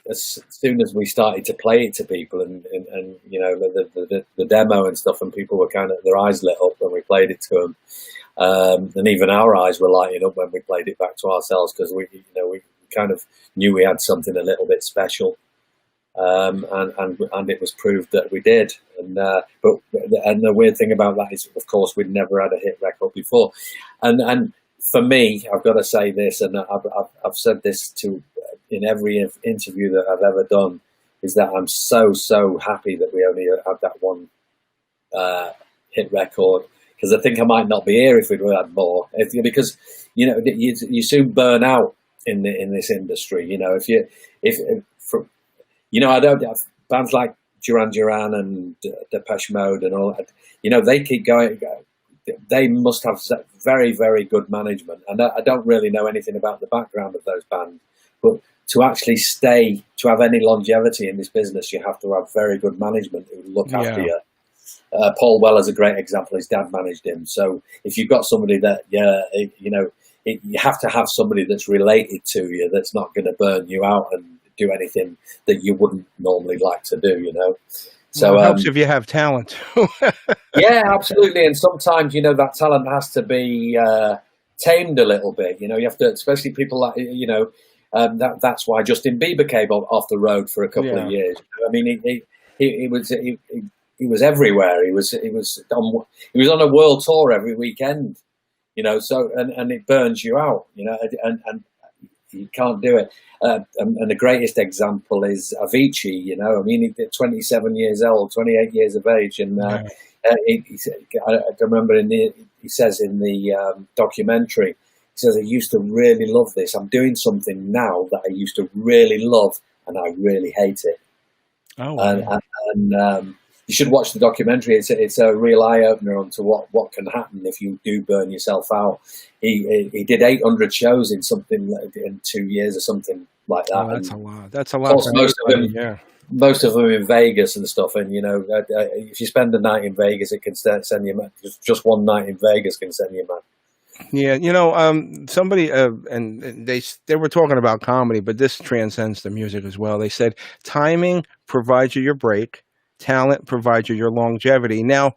as soon as we started to play it to people, and the demo and stuff, and people were kind of, their eyes lit up when we played it to them. And even our eyes were lighting up when we played it back to ourselves, because we kind of knew we had something a little bit special, and it was proved that we did. And the weird thing about that is, of course, we'd never had a hit record before. And for me, I've got to say this, and I've said this in every interview that I've ever done, is that I'm so happy that we only had that one hit record. Because I think I might not be here if we'd had more. Because you soon burn out in this industry. I don't have bands like Duran Duran and Depeche Mode and all that. They keep going. They must have very, very good management. And I don't really know anything about the background of those bands, but to actually to have any longevity in this business, you have to have very good management who look after you. Paul Weller's a great example. His dad managed him. So if you've got somebody that, you have to have somebody that's related to you, that's not going to burn you out and do anything that you wouldn't normally like to do, So it helps if you have talent. Yeah, absolutely. And sometimes, that talent has to be tamed a little bit. You have to, especially people like, that's why Justin Bieber came off the road for a couple of years. mean, he was everywhere. He was on a world tour every weekend, So and it burns you out, and you can't do it. And the greatest example is Avicii. I mean, he's 27 years old, 28 years of age, and I remember he says in the documentary, he says, I used to really love this. I'm doing something now that I used to really love, and I really hate it. Oh, and you should watch the documentary. It's a real eye opener onto what can happen if you do burn yourself out. He did 800 shows in 2 years or something like that. Oh, that's a lot. That's a Of lot. course, For most of them in Vegas and stuff. And if you spend a night in Vegas, it can send you mad. Just one night in Vegas can send you mad. Yeah, somebody and they were talking about comedy, but this transcends the music as well. They said timing provides you your break, talent provides you your longevity. Now,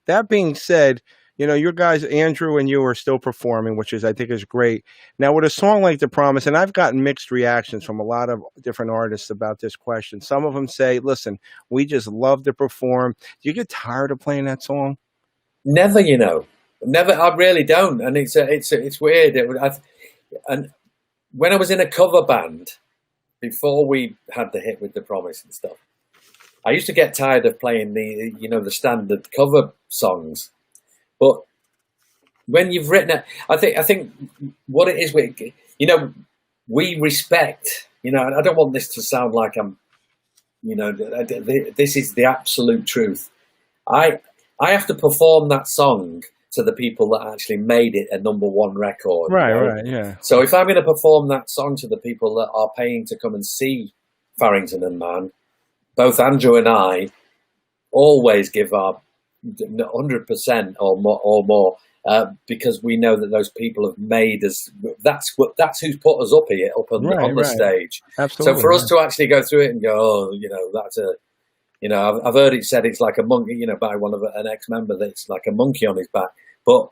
that being said, your guys, Andrew and you, are still performing, which I think is great. Now, with a song like The Promise, and I've gotten mixed reactions from a lot of different artists about this question. Some of them say, listen, we just love to perform. Do you get tired of playing that song? Never, Never. I really don't. And it's weird. And when I was in a cover band, before we had the hit with The Promise and stuff, I used to get tired of playing the standard cover songs. But when you've written it, I think what it is, we respect, and I don't want this to sound like I'm, this is the absolute truth. I have to perform that song to the people that actually made it a #1 record. Right, yeah. So if I'm going to perform that song to the people that are paying to come and see Farrington and Mann, both Andrew and I always give our 100% or more, because we know that those people have made us. That's who's put us up here, on the stage. Absolutely. So for us to actually go through it and go, that's a. I've heard it said it's like a monkey, by an ex-member, that it's like a monkey on his back. But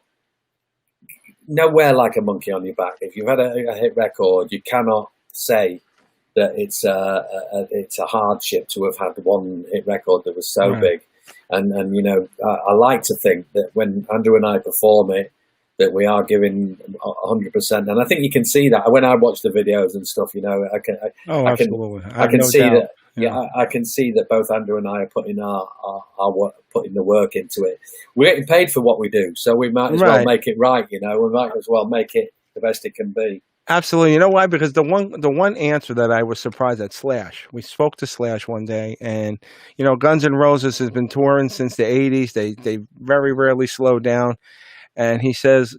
nowhere like a monkey on your back. If you've had a hit record, you cannot say that it's a hardship to have had one hit record that was so big. And I like to think that when Andrew and I perform it, that we are giving 100%. And I think you can see that when I watch the videos and stuff. I can see that. Yeah, I can see that both Andrew and I are putting our work, putting the work into it. We're getting paid for what we do, so we might as well make it right. We might as well make it the best it can be. Absolutely. You know why? Because the one answer that I was surprised at, Slash. We spoke to Slash one day, and Guns N' Roses has been touring since the '80s. They very rarely slow down, and he says,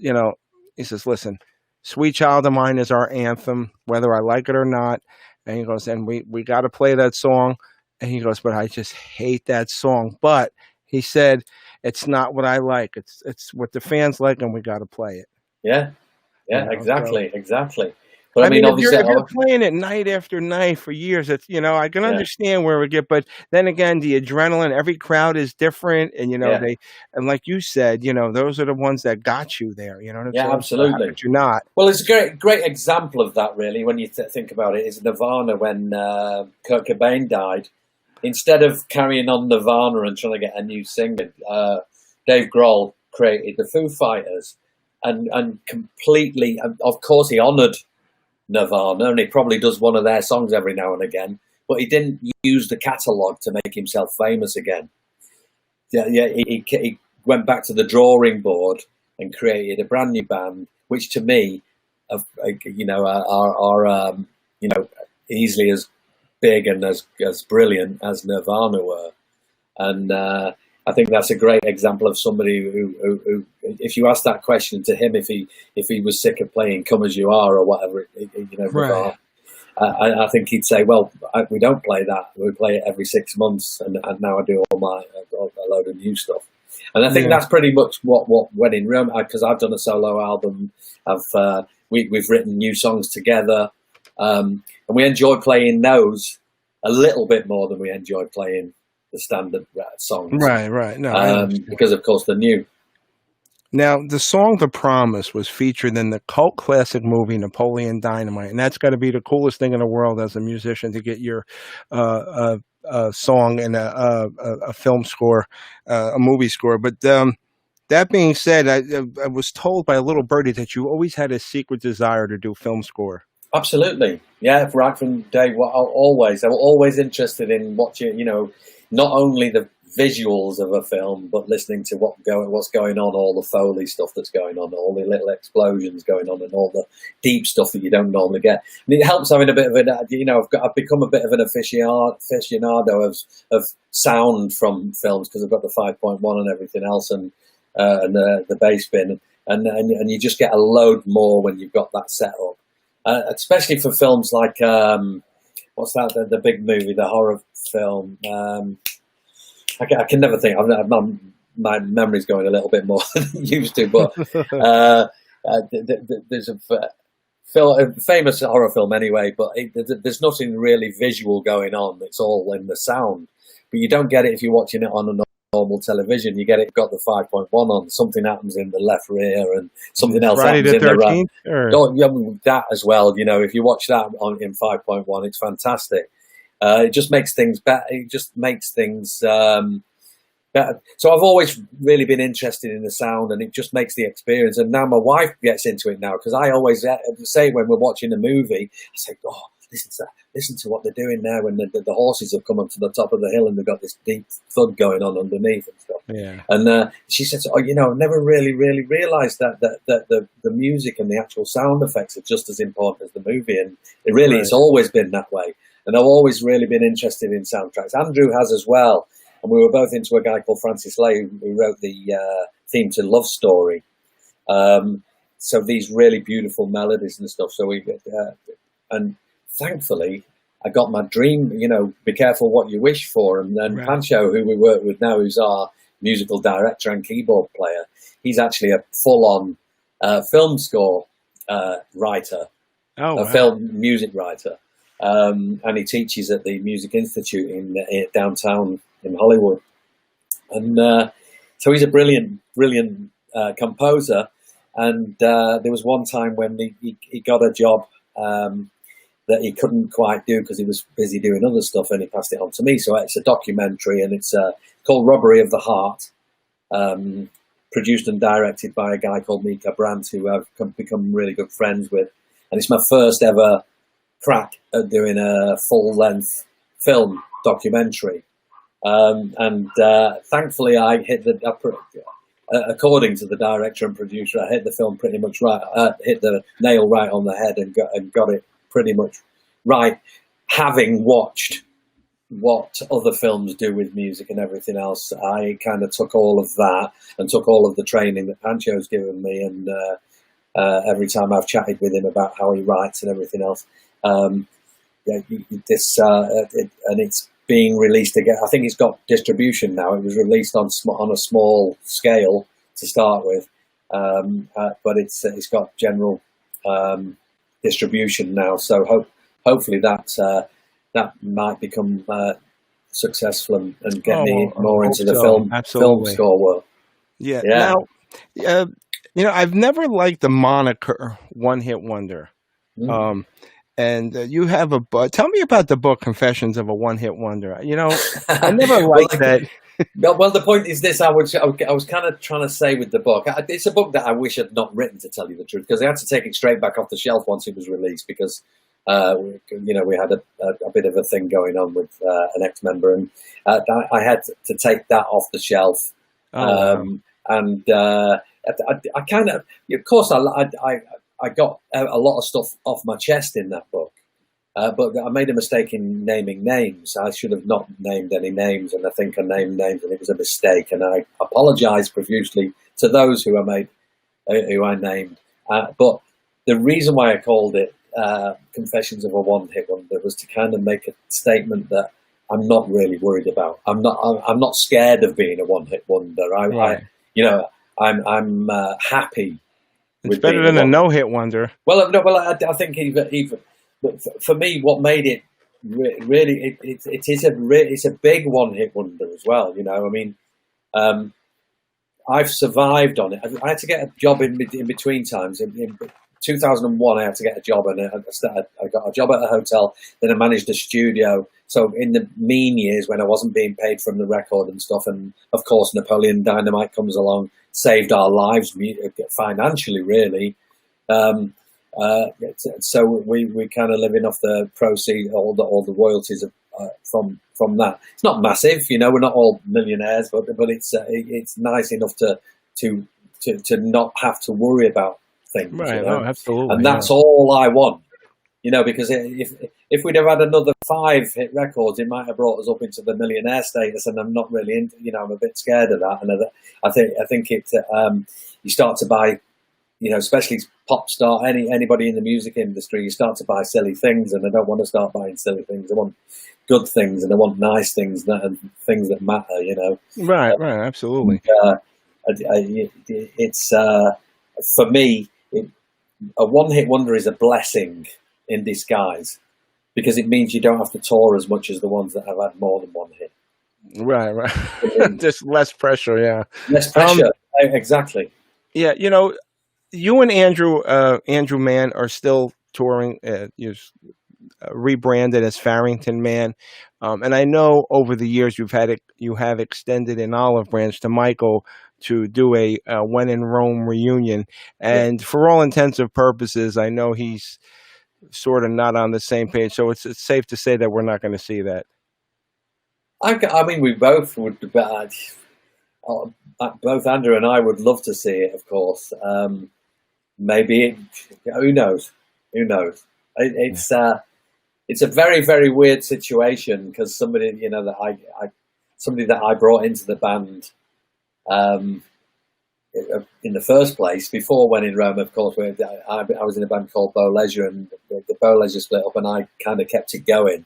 listen, "Sweet Child of Mine" is our anthem, whether I like it or not. And he goes, and we got to play that song. And he goes, but I just hate that song. But he said, it's not what I like. It's what the fans like, and we got to play it. Yeah, exactly. But I mean, obviously, if you're playing it night after night for years, it's I can understand where we get, but then again, the adrenaline, every crowd is different, and and like you said, those are the ones that got you there. Absolutely. But you're not. Well, it's a great example of that, really, when you think about it. Is Nirvana when Kurt Cobain died? Instead of carrying on Nirvana and trying to get a new singer, Dave Grohl created the Foo Fighters, and completely, of course, he honoured Nirvana, and he probably does one of their songs every now and again, but he didn't use the catalogue to make himself famous again. He went back to the drawing board and created a brand new band, which to me, are easily as big and as brilliant as Nirvana were. And I think that's a great example of somebody who, if you ask that question to him, if he was sick of playing "Come As You Are" or whatever, I think he'd say, "Well, we don't play that. We play it every 6 months, and now I do a load of new stuff." And I think that's pretty much what went in Rome, because I've done a solo album. We've written new songs together, and we enjoy playing those a little bit more than we enjoy playing the standard songs. Right. No, because of course they're new. Now, the song "The Promise" was featured in the cult classic movie Napoleon Dynamite, and that's got to be the coolest thing in the world as a musician, to get your song in a film score, a movie score. But that being said, I was told by a little birdie that you always had a secret desire to do film score. Absolutely, yeah. Right from day one, always. I was always interested in watching. Not only the visuals of a film, but listening to what's going on, all the Foley stuff that's going on, all the little explosions going on, and all the deep stuff that you don't normally get. And it helps having a bit of I've become a bit of an aficionado of sound from films because I've got the 5.1 and everything else, and the bass bin, and you just get a load more when you've got that set up. Especially for films like what's that? The big movie, the horror film. I can never think. My memory's going a little bit more than it used to. But there's a famous horror film anyway. But there's nothing really visual going on. It's all in the sound. But you don't get it if you're watching it on a normal television. You got the 5.1 on. Something happens in the left rear, and something else Friday happens the in the right. 13th, Oh, yeah, that as well. If you watch that in 5.1, it's fantastic. It just makes things better. It just makes things better. So I've always really been interested in the sound, and it just makes the experience. And now my wife gets into it now, because I always say when we're watching a movie, I say, "Oh, listen to what they're doing now." When the horses have come up to the top of the hill and they've got this deep thud going on underneath and stuff. Yeah. And she says, "Oh, I've never really realised that the music and the actual sound effects are just as important as the movie." And it really, It's always been that way. And I've always really been interested in soundtracks. Andrew has as well. And we were both into a guy called Francis Lay who wrote the theme to Love Story. So these really beautiful melodies and stuff. So and thankfully, I got my dream, be careful what you wish for. And then Pancho, who we work with now, who's our musical director and keyboard player, he's actually a full-on film score writer, film music writer. And he teaches at the Music Institute in downtown in Hollywood. And so he's a brilliant composer. And there was one time when he got a job that he couldn't quite do because he was busy doing other stuff, and he passed it on to me. So it's a documentary, and it's called Robbery of the Heart, produced and directed by a guy called Mika Brandt, who I've become really good friends with. And it's my first ever crack at doing a full-length film documentary. And thankfully, I hit according to the director and producer, I hit the film pretty much right, hit the nail right on the head, and got it pretty much right, having watched what other films do with music and everything else. I kind of took all of that and took all of the training that Pancho's given me, and every time I've chatted with him about how he writes and everything else, and it's being released again. I think it's got distribution now. It was released on a small scale to start with, but it's got general distribution now. So hopefully that might become successful and get me more into the film score world. Yeah. Now, I've never liked the moniker "one-hit wonder." And you have a book. Tell me about the book "Confessions of a One-Hit Wonder." I never liked that. Well, the point is this: I was kind of trying to say with the book. It's a book that I wish I'd not written, to tell you the truth, because I had to take it straight back off the shelf once it was released, because we had a bit of a thing going on with an ex-member, and I had to take that off the shelf. And I kind of course, I got a lot of stuff off my chest in that book, but I made a mistake in naming names. I should have not named any names, and I think I named names, and it was a mistake. And I apologise profusely to those who I named. But the reason why I called it "Confessions of a One-Hit Wonder" was to kind of make a statement that I'm not really worried about. I'm not scared of being a one-hit wonder. I'm happy. It's better than a no-hit wonder. Well, I think even for me, what made it really it's a big one-hit wonder as well. I've survived on it. I had to get a job in between times 2001, I had to get a job, and I got a job at a hotel. Then I managed a studio. So in the mean years when I wasn't being paid from the record and stuff, and of course Napoleon Dynamite comes along, saved our lives financially, really. So we kind of living off the proceeds, all the royalties from that. It's not massive, we're not all millionaires, but it's nice enough to not have to worry about things, Right. Oh, absolutely. and that's all I want, because if we'd have had another 5 hit records, it might have brought us up into the millionaire status, and I'm not really into, I'm a bit scared of that. And I think it you start to buy, especially pop star, anybody in the music industry, you start to buy silly things, and I don't want to start buying silly things. I want good things, and I want nice things and things that matter, Right, absolutely. It's for me, a one-hit wonder is a blessing in disguise, because it means you don't have to tour as much as the ones that have had more than one hit. Right. Just less pressure, yeah. Less pressure, exactly. Yeah, you and Andrew Mann are still touring. You're rebranded as Farrington Mann, and I know over the years you have extended an olive branch to Michael to do a When in Rome reunion, and for all intents and purposes, I know he's sort of not on the same page. So it's safe to say that we're not going to see that. I mean, we both would. Both Andrew and I would love to see it, of course. Maybe who knows? It's a very, very weird situation, because somebody that I brought into the band in the first place before When in Rome, of course, I was in a band called Bow Leisure, and the Bow Leisure split up, and I kind of kept it going.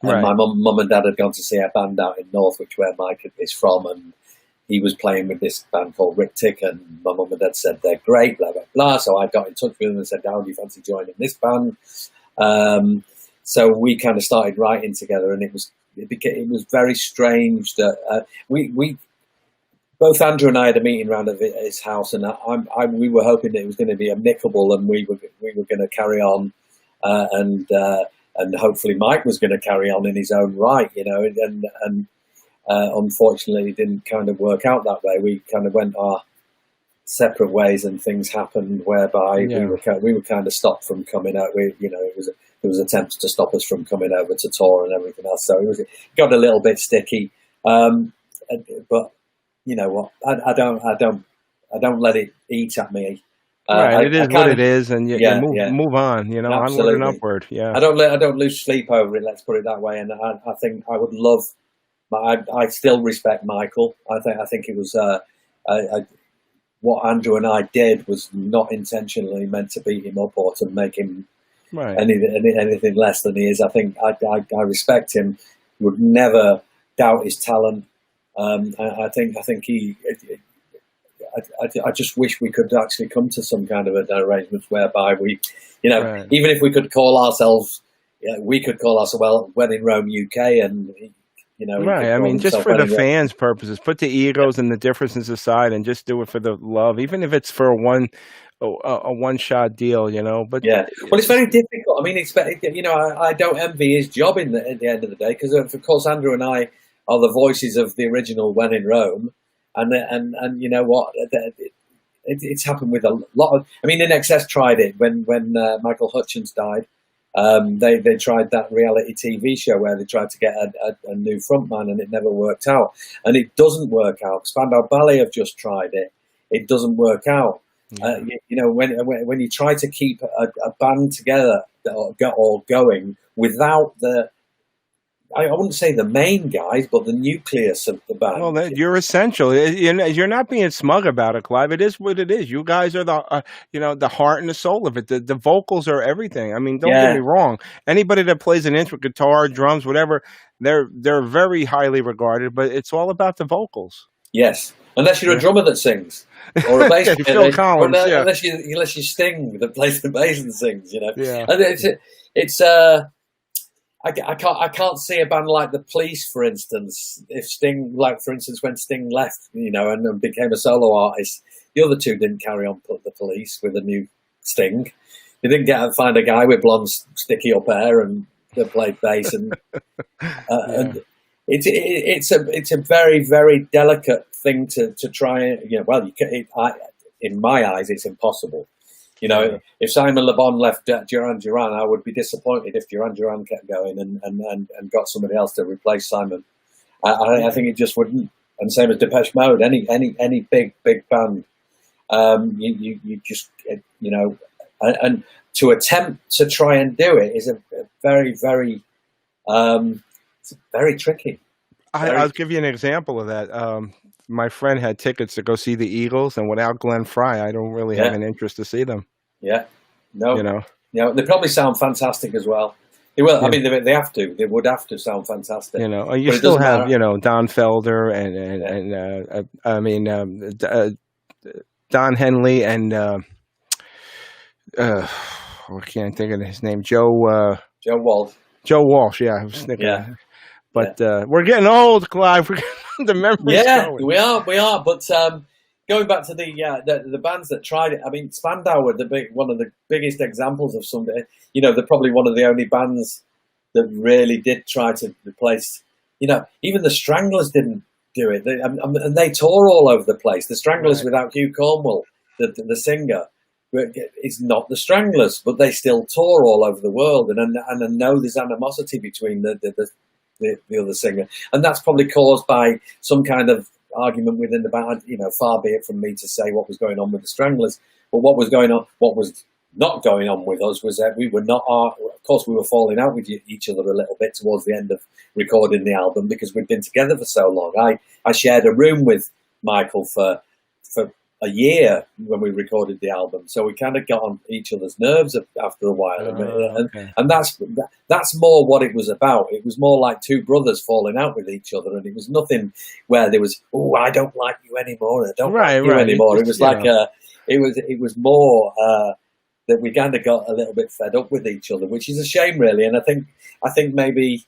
And Right. my mum and dad had gone to see a band out in Northwich, where Mike is from, and he was playing with this band called Rick Tick, and my mum and dad said they're great, blah blah blah. So I got in touch with them and said, "How do you fancy joining this band?" So we kind of started writing together, and it was very strange that we both Andrew and I had a meeting around at his house, and we were hoping that it was going to be amicable, and we were going to carry on, and hopefully Mike was going to carry on in his own right, and unfortunately it didn't kind of work out that way. We kind of went our separate ways, and things happened whereby we were kind of stopped from coming out. There was attempts to stop us from coming over to tour and everything else, so it got a little bit sticky. But you know what? I don't let it eat at me. Right, it is what it is, and you move on. Absolutely. Onward and upward. Yeah, I don't lose sleep over it. Let's put it that way. And I think I would love. I still respect Michael. I think it was what Andrew and I did was not intentionally meant to beat him up or to make him anything less than he is. I think I respect him. Would never doubt his talent. I think he. I just wish we could actually come to some kind of an arrangement whereby we, even if we could call ourselves, we could call ourselves When in Rome UK, and right. I mean, just for the fans' purposes, put the egos and the differences aside, and just do it for the love, even if it's for a one-shot deal, But well, it's very difficult. I mean, I don't envy his job at the end of the day, because of course Andrew and I are the voices of the original When in Rome. And you know what? It's happened with a lot of. I mean, INXS tried it when Michael Hutchence died. They tried that reality TV show where they tried to get a new frontman, and it never worked out. And it doesn't work out. Spandau Ballet have just tried it. It doesn't work out. When you try to keep a band together or going without I wouldn't say the main guys, but the nucleus of the band. Well, you're essential. You're not being smug about it, Clive. It is what it is. You guys are the heart and the soul of it. The vocals are everything. I mean, don't get me wrong. Anybody that plays an instrument, guitar, drums, whatever, they're very highly regarded. But it's all about the vocals. Yes, unless you're a drummer that sings, or a bass Phil Collins, unless you Sting that plays the bass and sings. Yeah. And it's I can't see a band like the Police, for instance. If Sting, for instance, when Sting left, and became a solo artist, the other two didn't carry on. Put the Police with a new Sting. You didn't find a guy with blonde, sticky up hair and that played bass, and Yeah. and it's a very, very delicate thing to try. Well, in my eyes, it's impossible. Yeah. If Simon Le Bon left Duran Duran, I would be disappointed if Duran Duran kept going and got somebody else to replace Simon. I think it just wouldn't. And same as Depeche Mode, any big band, you just and to attempt to try and do it is a very, very it's very tricky. I'll give you an example of that. My friend had tickets to go see the Eagles, and without Glenn Frey, I don't really have an interest to see them. Yeah, no, You know, they probably sound fantastic as well. They will. Yeah. I mean, they have to. They would have to sound fantastic. you But you it still doesn't have matter. Don Felder Don Henley and I can't think of his name. Joe Walsh. Joe Walsh. Yeah, I was thinking. Yeah. But we're getting old, Clive. We're getting the memories Yeah, going. we are. But going back to the bands that tried it, I mean, Spandau were one of the biggest examples of something. They're probably one of the only bands that really did try to replace. Even the Stranglers didn't do it, and they tour all over the place. The Stranglers Right. without Hugh Cornwell, the singer, is not the Stranglers, but they still tour all over the world. And I know there's animosity between the other singer, and that's probably caused by some kind of argument within the band. Far be it from me to say what was going on with the Stranglers, but what was not going on with us was that we were not. Of course, we were falling out with each other a little bit towards the end of recording the album because we'd been together for so long. I shared a room with Michael for a year when we recorded the album, so we kind of got on each other's nerves after a while, Okay. and that's more what it was about. It was more like two brothers falling out with each other, and it was nothing where there was, oh, I don't like you anymore, I don't like you anymore. It was like it was more that we kind of got a little bit fed up with each other, which is a shame, really. And I think maybe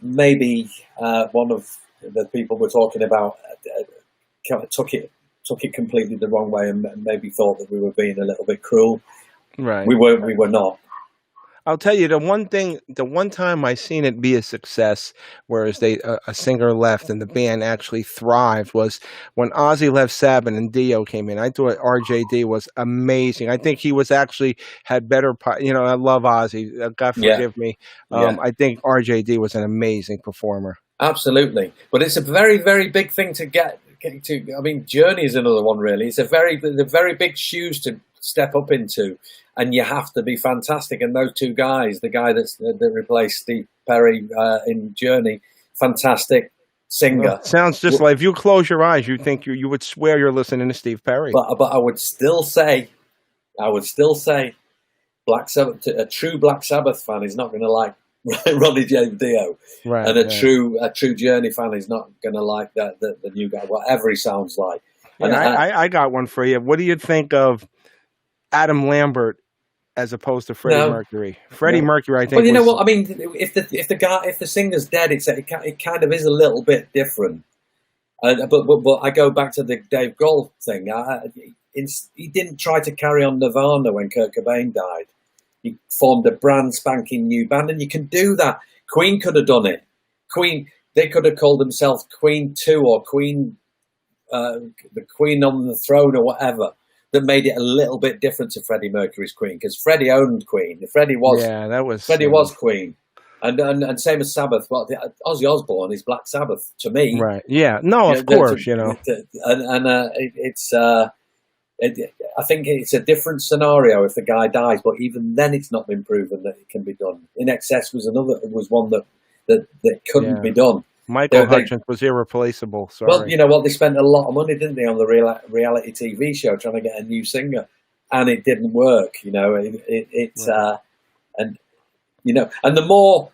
one of the people we're talking about kind of took it completely the wrong way and maybe thought that we were being a little bit cruel. Right. We were not. I'll tell you the one time I seen it be a success, whereas a singer left and the band actually thrived, was when Ozzy left Sabbath and Dio came in. I thought RJD was amazing. I think he was actually had better. I love Ozzy. God forgive me. I think RJD was an amazing performer. Absolutely, but it's a very, very big thing to get to. I mean, Journey is another one. Really, it's the very big shoes to step up into, and you have to be fantastic. And those two guys, the guy that replaced Steve Perry in Journey, fantastic singer. Well, sounds just like if you close your eyes, you think you would swear you're listening to Steve Perry. But I would still say, Black Sabbath. A true Black Sabbath fan is not going to like Ronnie James Dio, Right, and a true Journey fan is not going to like the new guy, whatever he sounds like. And I got one for you. What do you think of Adam Lambert as opposed to Freddie Mercury? Freddie Mercury, I think. Well, you know what I mean. If the singer's dead, it kind of is a little bit different. But I go back to the Dave Grohl thing. He didn't try to carry on Nirvana when Kurt Cobain died. He formed a brand spanking new band, and you can do that. Queen could have done it. They could have called themselves Queen 2 or Queen, the Queen on the Throne or whatever. That made it a little bit different to Freddie Mercury's Queen, because Freddie owned Queen. Freddie was Queen, and same as Sabbath. Well, Ozzy Osbourne is Black Sabbath to me. Right? Yeah. No, of course. I think it's a different scenario if the guy dies, but even then, it's not been proven that it can be done. In Excess was one that couldn't be done. Michael Hutchence was irreplaceable. Sorry. Well, you know what? They spent a lot of money, didn't they, on the reality TV show trying to get a new singer, and it didn't work. And the more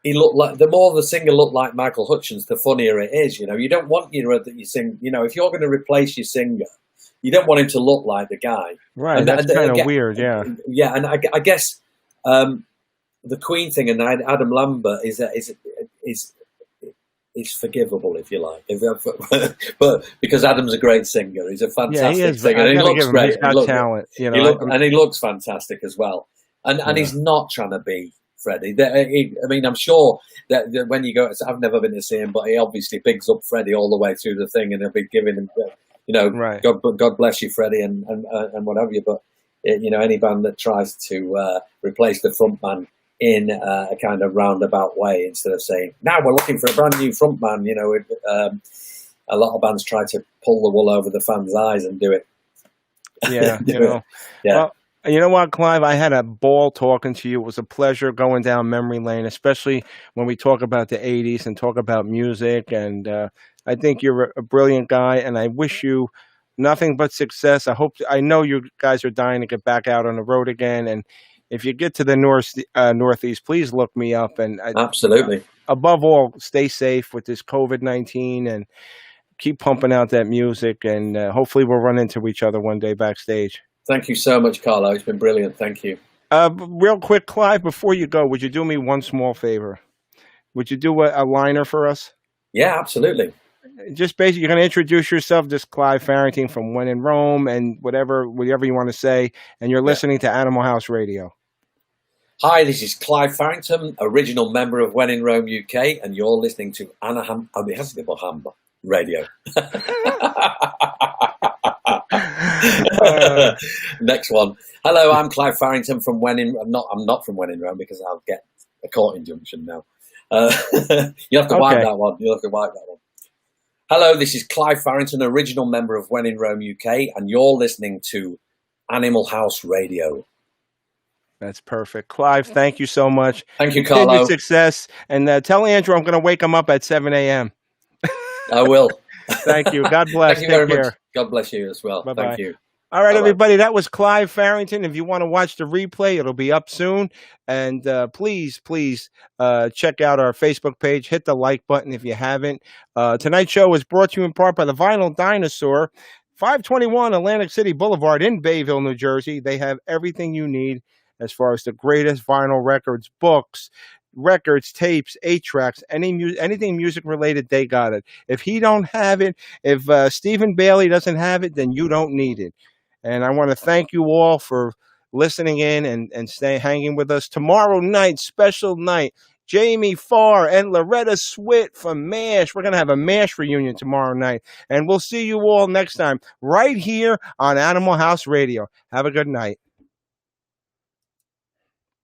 the more the singer looked like Michael Hutchence, the funnier it is. You don't want that you sing. If you're going to replace your singer, you don't want him to look like the guy. Right. And that's kind of weird. Yeah. Yeah, and I guess the Queen thing and Adam Lambert is it's forgivable if you like. But because Adam's a great singer, he's a Yeah, he fantastic is. singer. I And he gotta looks give him. great. He's got talent. You know. And he looks fantastic as well. And Yeah. he's not trying to be Freddie. I mean, I'm sure that when you go, I've never been to see him, but he obviously bigs up Freddie all the way through the thing, and he'll be giving him, Right. God bless you, Freddie, and whatever you. But any band that tries to replace the frontman in a kind of roundabout way, instead of saying, "Now we're looking for a brand new frontman," a lot of bands try to pull the wool over the fans' eyes and do it. Yeah. Yeah. Well, you know what, Clive? I had a ball talking to you. It was a pleasure going down memory lane, especially when we talk about the '80s and talk about music. And I think you're a brilliant guy, and I wish you nothing but success. I know you guys are dying to get back out on the road again. And if you get to the Northeast, please look me up. And Absolutely. above all, stay safe with this COVID-19 and keep pumping out that music. And hopefully, we'll run into each other one day backstage. Thank you so much, Carlo. It's been brilliant. Thank you. Real quick, Clive, before you go, would you do me one small favor? Would you do a liner for us? Yeah, absolutely. Just basically, you're going to introduce yourself, just Clive Farrington from When in Rome, and whatever you want to say, and you're listening to Animal House Radio. Hi, this is Clive Farrington, original member of When in Rome UK, and you're listening to Radio. Next one. Hello, I'm Clive Farrington from I'm not from When in Rome because I'll get a court injunction now. You have to wipe that one. Hello, this is Clive Farrington, original member of When in Rome UK, and you're listening to Animal House Radio. That's perfect. Clive, thank you so much. Thank you, Carlo. Continued success. And tell Andrew I'm going to wake him up at 7 a.m. I will. Thank you. God bless. Thank you very Take care. much. God bless you as well. Bye-bye. Thank you. All right, Bye-bye. everybody. That was Clive Farrington. If you want to watch the replay, it'll be up soon. And please check out our Facebook page. Hit the like button if you haven't. Tonight's show is brought to you in part by the Vinyl Dinosaur, 521 Atlantic City Boulevard in Bayville, New Jersey. They have everything you need as far as the greatest vinyl records, books, records, tapes, 8-tracks, anything music related, they got it. If he don't have it, if Stephen Bailey doesn't have it, then you don't need it. And I want to thank you all for listening in and hanging with us. Tomorrow night, special night, Jamie Farr and Loretta Swit from MASH. We're going to have a MASH reunion tomorrow night. And we'll see you all next time right here on Animal House Radio. Have a good night.